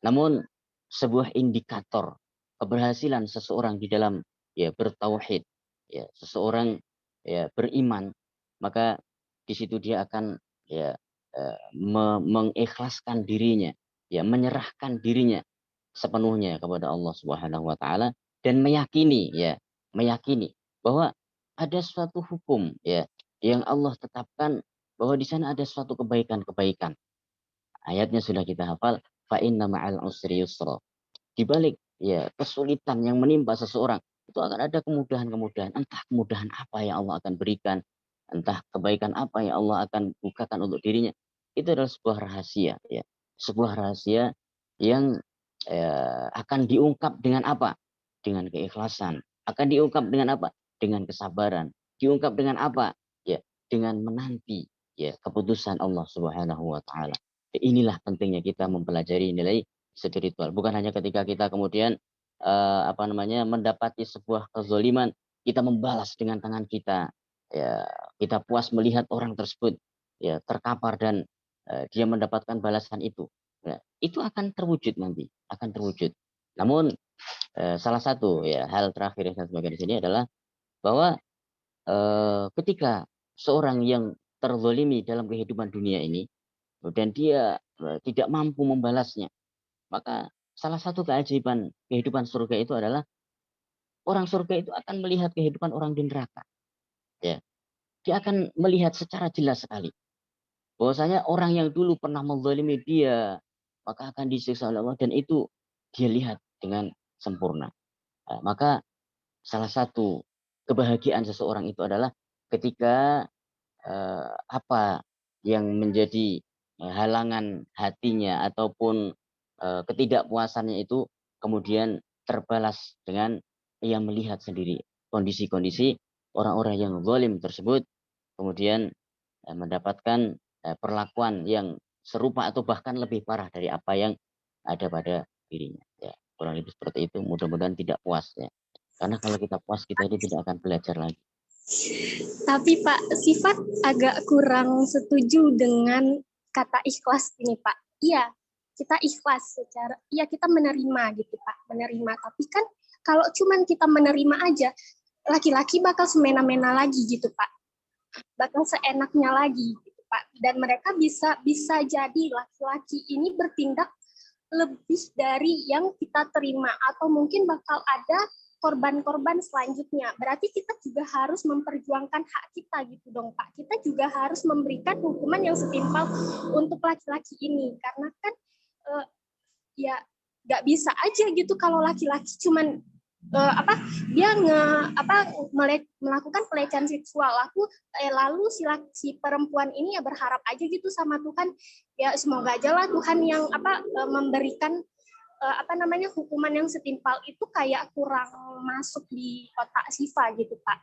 S1: namun sebuah indikator keberhasilan seseorang di dalam ya bertauhid, ya seseorang ya beriman, maka di situ dia akan ya mengikhlaskan dirinya, ya menyerahkan dirinya sepenuhnya kepada Allah Subhanahu wa taala dan meyakini bahwa ada suatu hukum ya yang Allah tetapkan, bahwa di sana ada suatu kebaikan-kebaikan. Ayatnya sudah kita hafal, fa inna ma'al usri yusra. Di balik ya kesulitan yang menimpa seseorang itu akan ada kemudahan-kemudahan, entah kemudahan apa yang Allah akan berikan, entah kebaikan apa yang Allah akan bukakan untuk dirinya. Itu adalah sebuah rahasia ya. Sebuah rahasia yang akan diungkap dengan apa? Dengan keikhlasan. Akan diungkap dengan apa? Dengan kesabaran. Diungkap dengan apa? Ya, dengan menanti ya keputusan Allah Subhanahu wa taala. Inilah pentingnya kita mempelajari nilai spiritual. Bukan hanya ketika kita kemudian mendapati sebuah kezaliman, kita membalas dengan tangan kita. Ya, kita puas melihat orang tersebut ya terkapar dan dia mendapatkan balasan itu. Ya, itu akan terwujud nanti, akan terwujud. Namun salah satu ya hal terakhir yang saya sampaikan di sini adalah bahwa ketika seorang yang terzalimi dalam kehidupan dunia ini dan dia tidak mampu membalasnya, maka salah satu keajaiban kehidupan surga itu adalah orang surga itu akan melihat kehidupan orang di neraka. Ya, dia akan melihat secara jelas sekali bahwasanya orang yang dulu pernah menzalimi dia maka akan disiksa oleh Allah, dan itu dia lihat dengan sempurna. Maka salah satu kebahagiaan seseorang itu adalah ketika apa yang menjadi halangan hatinya ataupun ketidakpuasannya itu kemudian terbalas dengan ia melihat sendiri kondisi-kondisi orang-orang yang zalim tersebut, kemudian mendapatkan perlakuan yang serupa atau bahkan lebih parah dari apa yang ada pada dirinya. Ya, kurang lebih seperti itu. Mudah-mudahan tidak puas ya. Karena kalau kita puas, kita ini tidak akan belajar lagi.
S6: Tapi Pak, Sifat agak kurang setuju dengan kata ikhlas ini Pak. Iya, kita ikhlas secara, iya kita menerima gitu Pak, menerima. Tapi kan kalau cuman kita menerima aja, laki-laki bakal semena-mena lagi gitu Pak. Bakal seenaknya lagi gitu Pak. Dan mereka bisa jadi laki-laki ini bertindak lebih dari yang kita terima, atau mungkin bakal ada korban-korban selanjutnya. Berarti kita juga harus memperjuangkan hak kita gitu dong Pak. Kita juga harus memberikan hukuman yang setimpal untuk laki-laki ini, karena kan ya nggak bisa aja gitu kalau laki-laki cuman dia melakukan pelecehan seksual lalu si perempuan ini ya berharap aja gitu sama Tuhan, ya semoga aja lah Tuhan yang memberikan hukuman yang setimpal itu, kayak kurang masuk di otak Siva gitu Pak.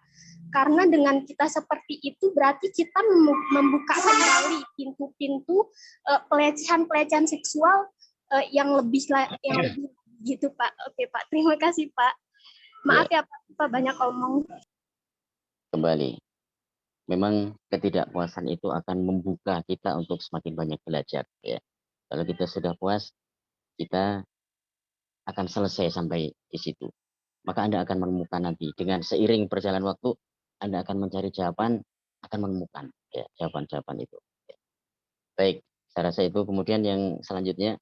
S6: Karena dengan kita seperti itu berarti kita membuka kembali pintu-pintu pelecehan seksual yang lebih gitu Pak. Oke Pak, terima kasih Pak. Maaf ya Pak, banyak omong.
S1: Kembali, memang ketidakpuasan itu akan membuka kita untuk semakin banyak belajar. Ya, kalau kita sudah puas, kita akan selesai sampai di situ. Maka Anda akan menemukan nanti dengan seiring perjalanan waktu, Anda akan mencari jawaban, akan menemukan ya jawaban-jawaban itu. Ya. Baik, saya rasa itu. Kemudian yang selanjutnya,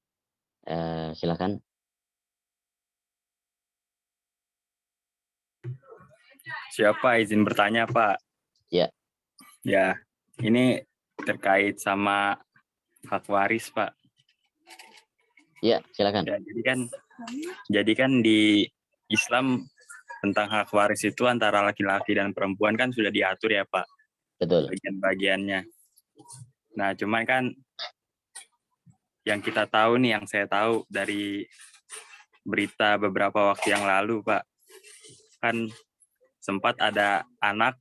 S1: silakan.
S8: Siapa izin bertanya, Pak?
S1: Ya.
S8: Ya, ini terkait sama hak waris, Pak.
S1: Ya, silakan.
S8: Ya, jadi kan di Islam tentang hak waris itu antara laki-laki dan perempuan kan sudah diatur ya, Pak.
S1: Betul.
S8: Bagian-bagiannya. Nah, cuman kan yang kita tahu nih, yang saya tahu dari berita beberapa waktu yang lalu, Pak, kan sempat ada anak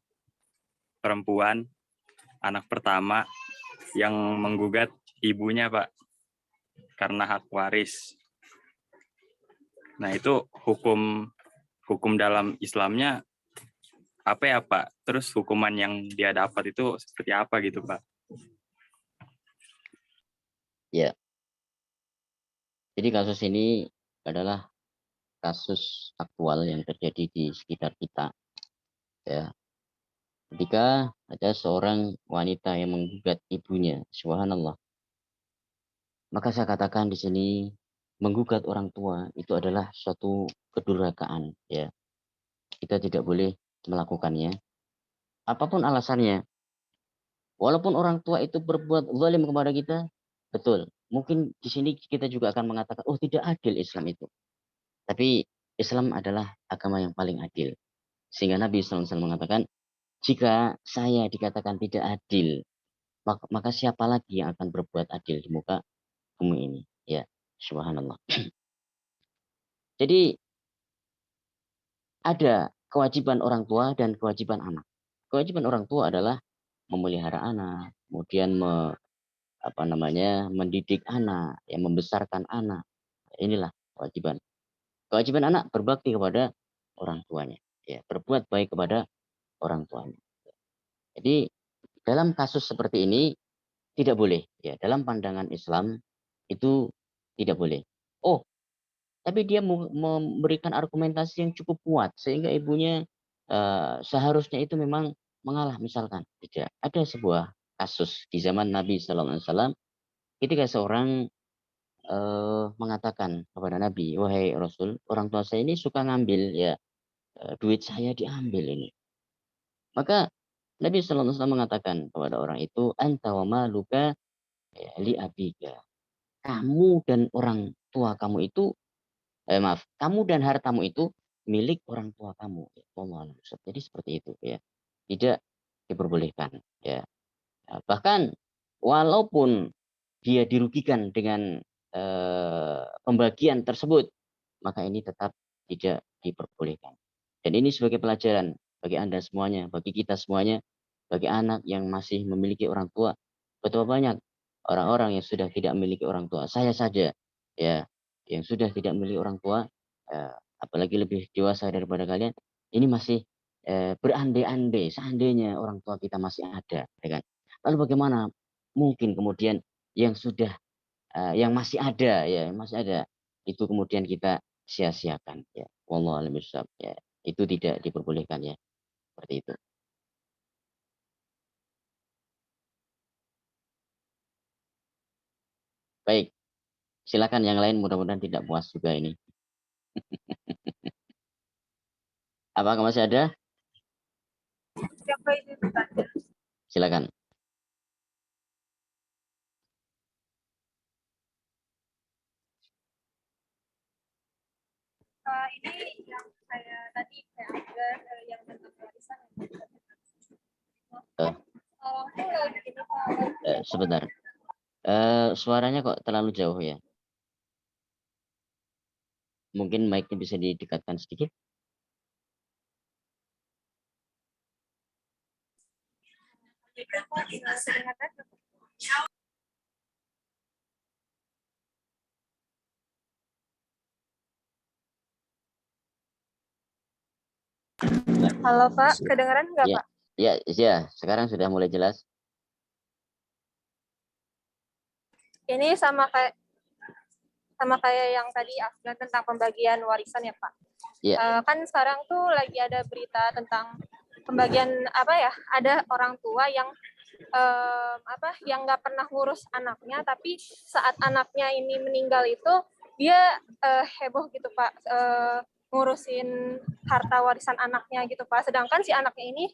S8: perempuan, anak pertama yang menggugat ibunya, Pak. Karena hak waris. Nah, itu hukum dalam Islamnya apa ya, Pak? Terus hukuman yang dia dapat itu seperti apa gitu, Pak?
S1: Ya. Jadi kasus ini adalah kasus aktual yang terjadi di sekitar kita. Ya. Ketika ada seorang wanita yang menggugat ibunya, subhanallah. Maka saya katakan di sini menggugat orang tua itu adalah suatu kedurhakaan, ya. Kita tidak boleh melakukannya. Apapun alasannya. Walaupun orang tua itu berbuat zalim kepada kita, betul. Mungkin di sini kita juga akan mengatakan, oh tidak adil Islam itu. Tapi Islam adalah agama yang paling adil. Sehingga Nabi SAW mengatakan, jika saya dikatakan tidak adil, maka siapa lagi yang akan berbuat adil di muka bumi ini? Ya, subhanallah. Jadi ada kewajiban orang tua dan kewajiban anak. Kewajiban orang tua adalah memelihara anak, kemudian mendidik anak, yang membesarkan anak. Inilah kewajiban. Kewajiban anak berbakti kepada orang tuanya, ya, berbuat baik kepada orang tuanya. Jadi dalam kasus seperti ini tidak boleh, ya, dalam pandangan Islam itu tidak boleh. Oh, tapi dia memberikan argumentasi yang cukup kuat sehingga ibunya seharusnya itu memang mengalah, misalkan. Tidak. Ada sebuah kasus di zaman Nabi SAW ketika seorang mengatakan kepada Nabi, wahai Rasul, orang tua saya ini suka ngambil, ya, duit saya diambil ini. Maka Nabi SAW mengatakan kepada orang itu, anta wa maluka li abika. Kamu dan orang tua kamu itu, kamu dan hartamu itu milik orang tua kamu. Jadi seperti itu, ya. Tidak diperbolehkan, ya. Bahkan walaupun dia dirugikan dengan pembagian tersebut, maka ini tetap tidak diperbolehkan. Dan ini sebagai pelajaran bagi Anda semuanya, bagi kita semuanya, bagi anak yang masih memiliki orang tua. Betapa banyak orang-orang yang sudah tidak memiliki orang tua. Saya saja, ya, yang sudah tidak memiliki orang tua, apalagi lebih dewasa daripada kalian, ini masih berandai-andai seandainya orang tua kita masih ada, ya kan? Lalu bagaimana mungkin kemudian yang sudah yang masih ada, ya, yang masih ada itu kemudian kita sia-siakan, ya. Wallahu a'lam bishawab, ya. Itu tidak diperbolehkan, ya. Seperti itu. Baik. Silakan yang lain, mudah-mudahan tidak puas juga ini. Apakah masih ada?
S9: Siapa itu bertanya?
S1: Silakan.
S9: Ini yang saya tadi agar yang tentang warisan.
S1: Sebentar. Suaranya kok terlalu jauh, ya. Mungkin mic-nya bisa didekatkan sedikit.
S9: Halo Pak, kedengaran nggak Pak?
S1: Ya, sekarang sudah mulai jelas.
S9: Ini sama kayak yang tadi Afgan tentang pembagian warisan ya Pak.
S1: Ya.
S9: Kan sekarang tuh lagi ada berita tentang pembagian ada orang tua yang yang nggak pernah ngurus anaknya, tapi saat anaknya ini meninggal itu dia heboh gitu Pak, ngurusin harta warisan anaknya gitu Pak. Sedangkan si anaknya ini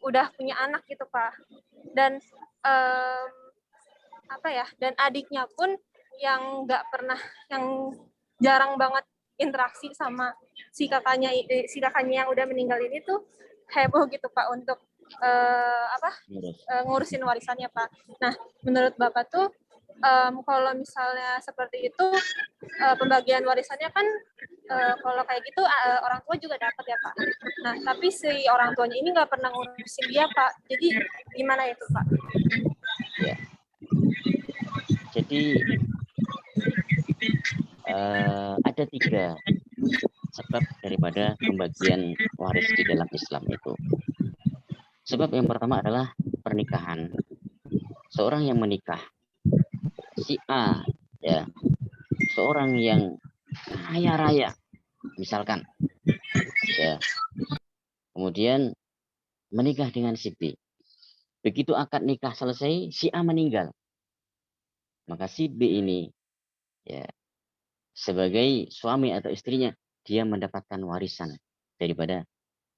S9: udah punya anak gitu Pak. Dan dan adiknya pun yang jarang banget interaksi sama si kakaknya yang udah meninggal ini tuh heboh gitu Pak untuk ngurusin warisannya Pak. Nah, menurut Bapak tuh kalau misalnya seperti itu pembagian warisannya kan kalau kayak gitu orang tua juga dapat ya Pak. Nah, tapi si orang tuanya ini nggak pernah ngurusin dia Pak. Jadi gimana itu Pak?
S1: Ya. Jadi ada 3 sebab daripada pembagian waris di dalam Islam itu. Sebab yang pertama adalah pernikahan. Seorang yang menikah, si A, ya, seorang yang kaya raya, misalkan, ya, kemudian menikah dengan si B. Begitu akad nikah selesai, si A meninggal. Maka si B ini, ya, sebagai suami atau istrinya, dia mendapatkan warisan daripada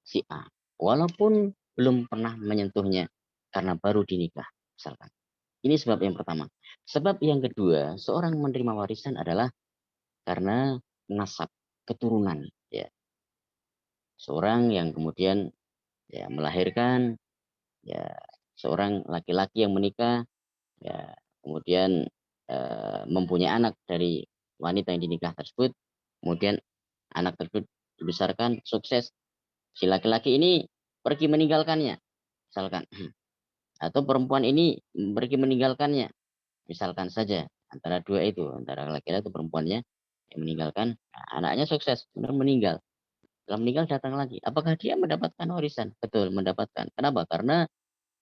S1: si A. Walaupun belum pernah menyentuhnya karena baru dinikah, misalkan. Ini sebab yang pertama. Sebab yang kedua, seorang menerima warisan adalah karena nasab, keturunan. Ya. Seorang yang kemudian ya, melahirkan, ya, seorang laki-laki yang menikah, ya, kemudian mempunyai anak dari wanita yang dinikah tersebut, kemudian anak tersebut dibesarkan, sukses, si laki-laki ini pergi meninggalkannya, misalkan, atau perempuan ini pergi meninggalkannya, misalkan saja, antara dua itu, antara laki-laki atau perempuannya yang meninggalkan, anaknya sukses, kemudian meninggal. Setelah meninggal datang lagi, apakah dia mendapatkan warisan? Betul, mendapatkan. Kenapa? Karena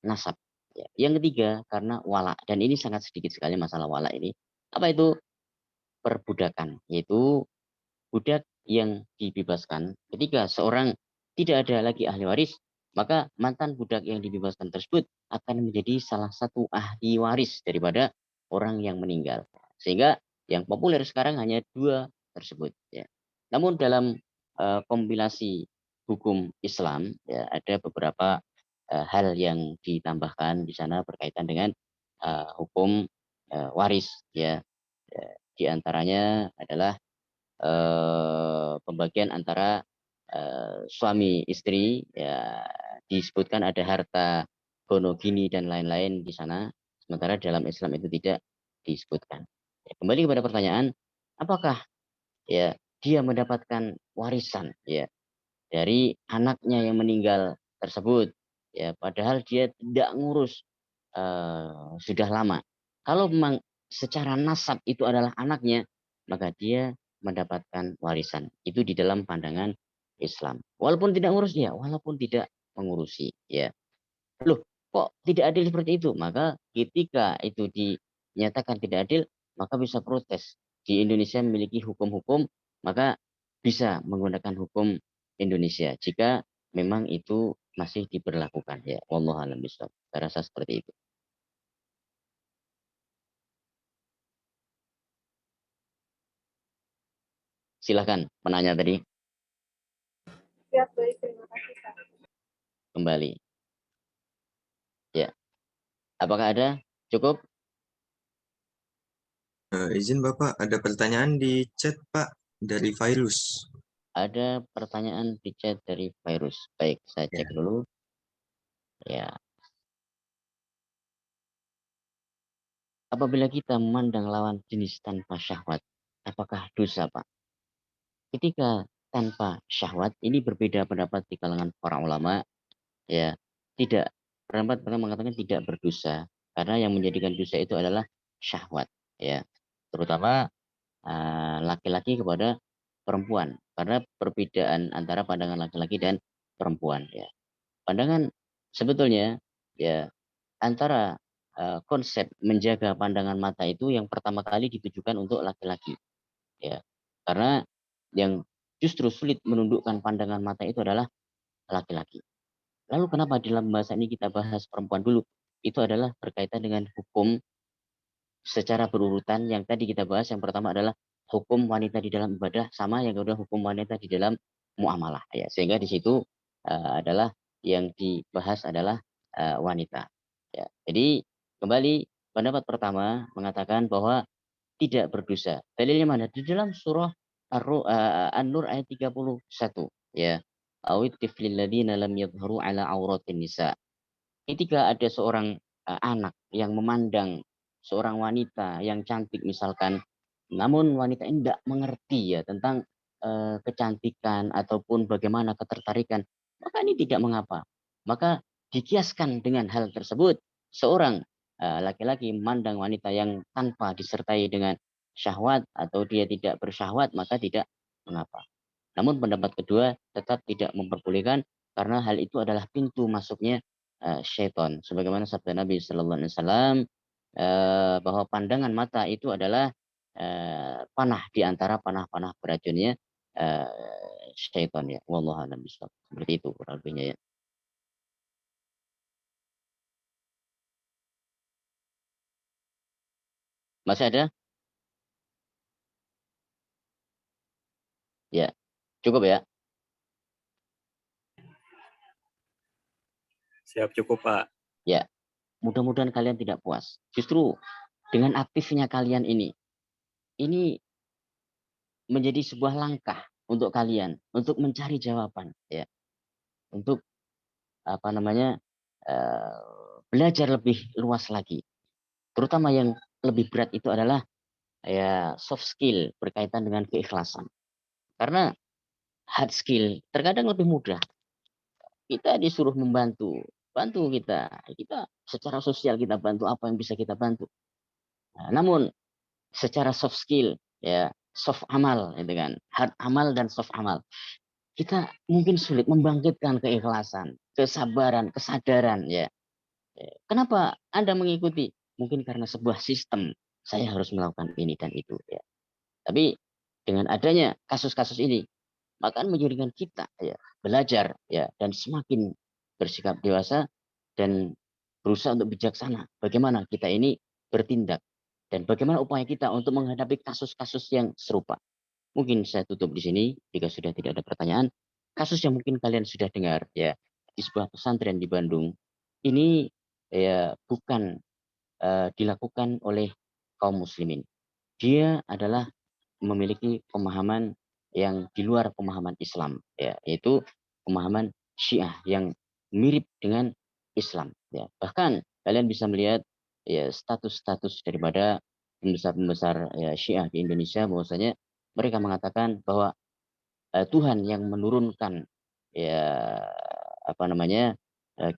S1: nasab. Ya. Yang ketiga, karena wala. Dan ini sangat sedikit sekali masalah wala ini. Apa itu? Perbudakan. Yaitu budak yang dibebaskan. Ketika seorang tidak ada lagi ahli waris, maka mantan budak yang dibebaskan tersebut akan menjadi salah satu ahli waris daripada orang yang meninggal. Sehingga yang populer sekarang hanya 2 tersebut. Ya. Namun dalam kompilasi hukum Islam, ya, ada beberapa hal yang ditambahkan di sana berkaitan dengan hukum waris. Ya. Di antaranya adalah pembagian antara suami istri, ya, disebutkan ada harta gono gini dan lain-lain di sana, sementara dalam Islam itu tidak disebutkan. Ya, kembali kepada pertanyaan, apakah ya dia mendapatkan warisan ya dari anaknya yang meninggal tersebut, ya, padahal dia tidak ngurus sudah lama. Kalau memang secara nasab itu adalah anaknya, maka dia mendapatkan warisan. Itu di dalam pandangan Islam. Walaupun tidak ngurus dia, walaupun tidak mengurusi, ya. Loh, kok tidak adil seperti itu? Maka ketika itu dinyatakan tidak adil, maka bisa protes. Di Indonesia memiliki hukum-hukum, maka bisa menggunakan hukum Indonesia jika memang itu masih diberlakukan, ya. Wallahu a'lam bishawab. Saya rasa seperti itu. Silahkan penanya tadi
S9: Siap, baik, terima kasih, Kak.
S1: kembali. Ya, apakah ada? Cukup?
S4: Izin Bapak, ada pertanyaan di chat Pak dari Virus.
S1: Ada pertanyaan di chat dari Virus. Baik, saya cek dulu. Ya. Apabila kita memandang lawan jenis tanpa syahwat, apakah dosa, Pak? Ketika tanpa syahwat, ini berbeda pendapat di kalangan para ulama. Ya, tidak. Pendapat pertama mengatakan tidak berdosa, karena yang menjadikan dosa itu adalah syahwat. Ya, terutama laki-laki kepada perempuan, karena perbedaan antara pandangan laki-laki dan perempuan. Ya, pandangan sebetulnya ya antara konsep menjaga pandangan mata itu yang pertama kali ditujukan untuk laki-laki, ya, karena yang justru sulit menundukkan pandangan mata itu adalah laki-laki. Lalu kenapa dalam bahasa ini kita bahas perempuan dulu? Itu adalah berkaitan dengan hukum secara berurutan. Yang tadi kita bahas, yang pertama adalah hukum wanita di dalam ibadah, sama yang kedua hukum wanita di dalam muamalah, ya. Sehingga di situ adalah yang dibahas adalah wanita, ya. Jadi kembali, pendapat pertama mengatakan bahwa tidak berdosa. Dalilnya mana? Di dalam surah An-Nur ayat 31, ya. Awit tiflil ladzina lam yadhharu ala auratin nisa. Ketika ada seorang anak yang memandang seorang wanita yang cantik misalkan, namun wanita ini tidak mengerti ya tentang kecantikan ataupun bagaimana ketertarikan, maka ini tidak mengapa. Maka dikiaskan dengan hal tersebut, seorang laki-laki memandang wanita yang tanpa disertai dengan syahwat atau dia tidak bersyahwat, maka tidak mengapa. Namun pendapat kedua tetap tidak memperbolehkan karena hal itu adalah pintu masuknya syaitan. Sebagaimana sabda Nabi Sallallahu Alaihi Wasallam bahwa pandangan mata itu adalah panah di antara panah-panah beracunnya syaitan ya. Wallahu a'lam bishawab. Seperti itu kurang lebihnya ya. Masih ada? Ya, cukup ya.
S8: Siap, cukup Pak.
S1: Ya, mudah-mudahan kalian tidak puas. Justru dengan aktifnya kalian ini menjadi sebuah langkah untuk kalian untuk mencari jawaban ya, untuk apa namanya belajar lebih luas lagi. Terutama yang lebih berat itu adalah ya soft skill berkaitan dengan keikhlasan. Karena hard skill terkadang lebih mudah. Kita disuruh bantu kita secara sosial kita bantu apa yang bisa kita bantu. Nah, namun secara soft skill ya, soft amal gitu kan, hard amal dan soft amal, kita mungkin sulit membangkitkan keikhlasan, kesabaran, kesadaran ya. Kenapa Anda mengikuti? Mungkin karena sebuah sistem saya harus melakukan ini dan itu ya. Tapi dengan adanya kasus-kasus ini maka menjadikan kita ya belajar ya dan semakin bersikap dewasa dan berusaha untuk bijaksana bagaimana kita ini bertindak dan bagaimana upaya kita untuk menghadapi kasus-kasus yang serupa. Mungkin saya tutup di sini jika sudah tidak ada pertanyaan. Kasus yang mungkin kalian sudah dengar ya di sebuah pesantren di Bandung ini ya bukan dilakukan oleh kaum muslimin. Dia adalah memiliki pemahaman yang di luar pemahaman Islam ya, yaitu pemahaman Syiah yang mirip dengan Islam ya. Bahkan kalian bisa melihat ya status-status daripada pembesar-pembesar ya, Syiah di Indonesia bahwasanya mereka mengatakan bahwa Tuhan yang menurunkan ya apa namanya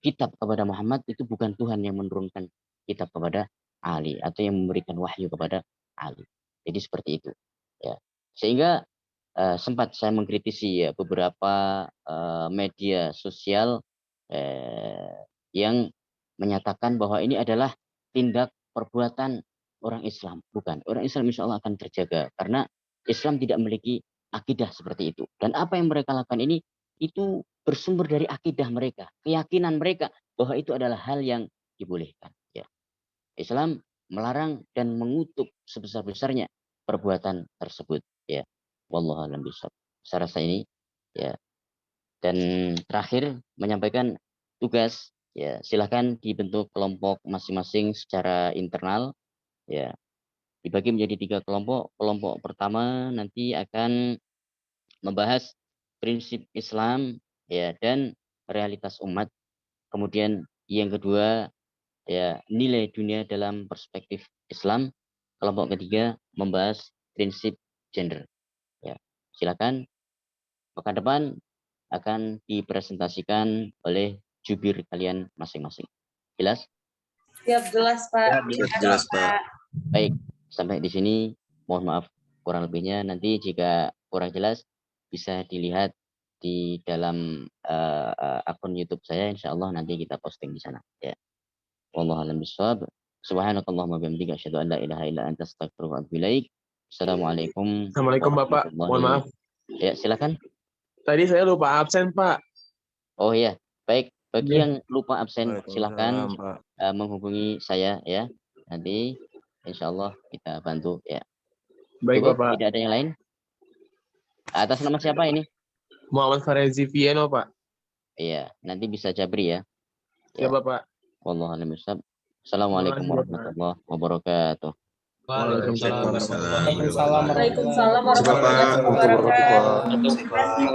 S1: kitab kepada Muhammad itu bukan Tuhan yang menurunkan kitab kepada Ali atau yang memberikan wahyu kepada Ali. Jadi seperti itu ya. Sehingga sempat saya mengkritisi ya beberapa media sosial yang menyatakan bahwa ini adalah tindak perbuatan orang Islam. Bukan, orang Islam insya Allah akan terjaga karena Islam tidak memiliki akidah seperti itu. Dan apa yang mereka lakukan ini itu bersumber dari akidah mereka, keyakinan mereka bahwa itu adalah hal yang dibolehkan. Ya. Islam melarang dan mengutuk sebesar-besarnya perbuatan tersebut. Ya, wallahu a'lam bishawab. Saya rasa ini ya. Dan terakhir menyampaikan tugas ya, silakan dibentuk kelompok masing-masing secara internal ya. Dibagi menjadi 3 kelompok. Kelompok pertama nanti akan membahas prinsip Islam ya dan realitas umat. Kemudian yang kedua ya nilai dunia dalam perspektif Islam. Kelompok ketiga membahas prinsip gender. Ya, silakan pekan depan akan dipresentasikan oleh jubir kalian masing-masing. Jelas?
S2: Siap, jelas Pak.
S4: Jelas, Pak.
S1: Baik, sampai di sini mohon maaf kurang lebihnya. Nanti jika kurang jelas bisa dilihat di dalam akun YouTube saya. Insya Allah nanti kita posting di sana. Ya. Wallahu a'lam bishawab. Subhanakallahumma bihamdika asyhadu an la ilaha illa anta astaghfiruka wa atubu ilaik. Assalamualaikum.
S10: Assalamualaikum Bapak. Mohon maaf.
S1: Ya, silakan.
S10: Tadi saya lupa absen, Pak.
S1: Oh ya, baik. Bagi
S10: Ya.
S1: yang lupa absen silakan menghubungi saya ya. Nanti insya Allah kita bantu ya.
S10: Baik,
S1: Cukup?
S10: Bapak.
S1: Tidak ada yang lain? Atas nama siapa ini?
S10: Muhammad Farezi Vieno, Pak.
S1: Iya, nanti bisa Jabri ya.
S10: Ya, Bapak.
S1: Wallahu a'lam bishawab. Assalamualaikum warahmatullahi wabarakatuh.
S4: Waalaikumsalam.
S2: Waalaikumsalam warahmatullahi wabarakatuh.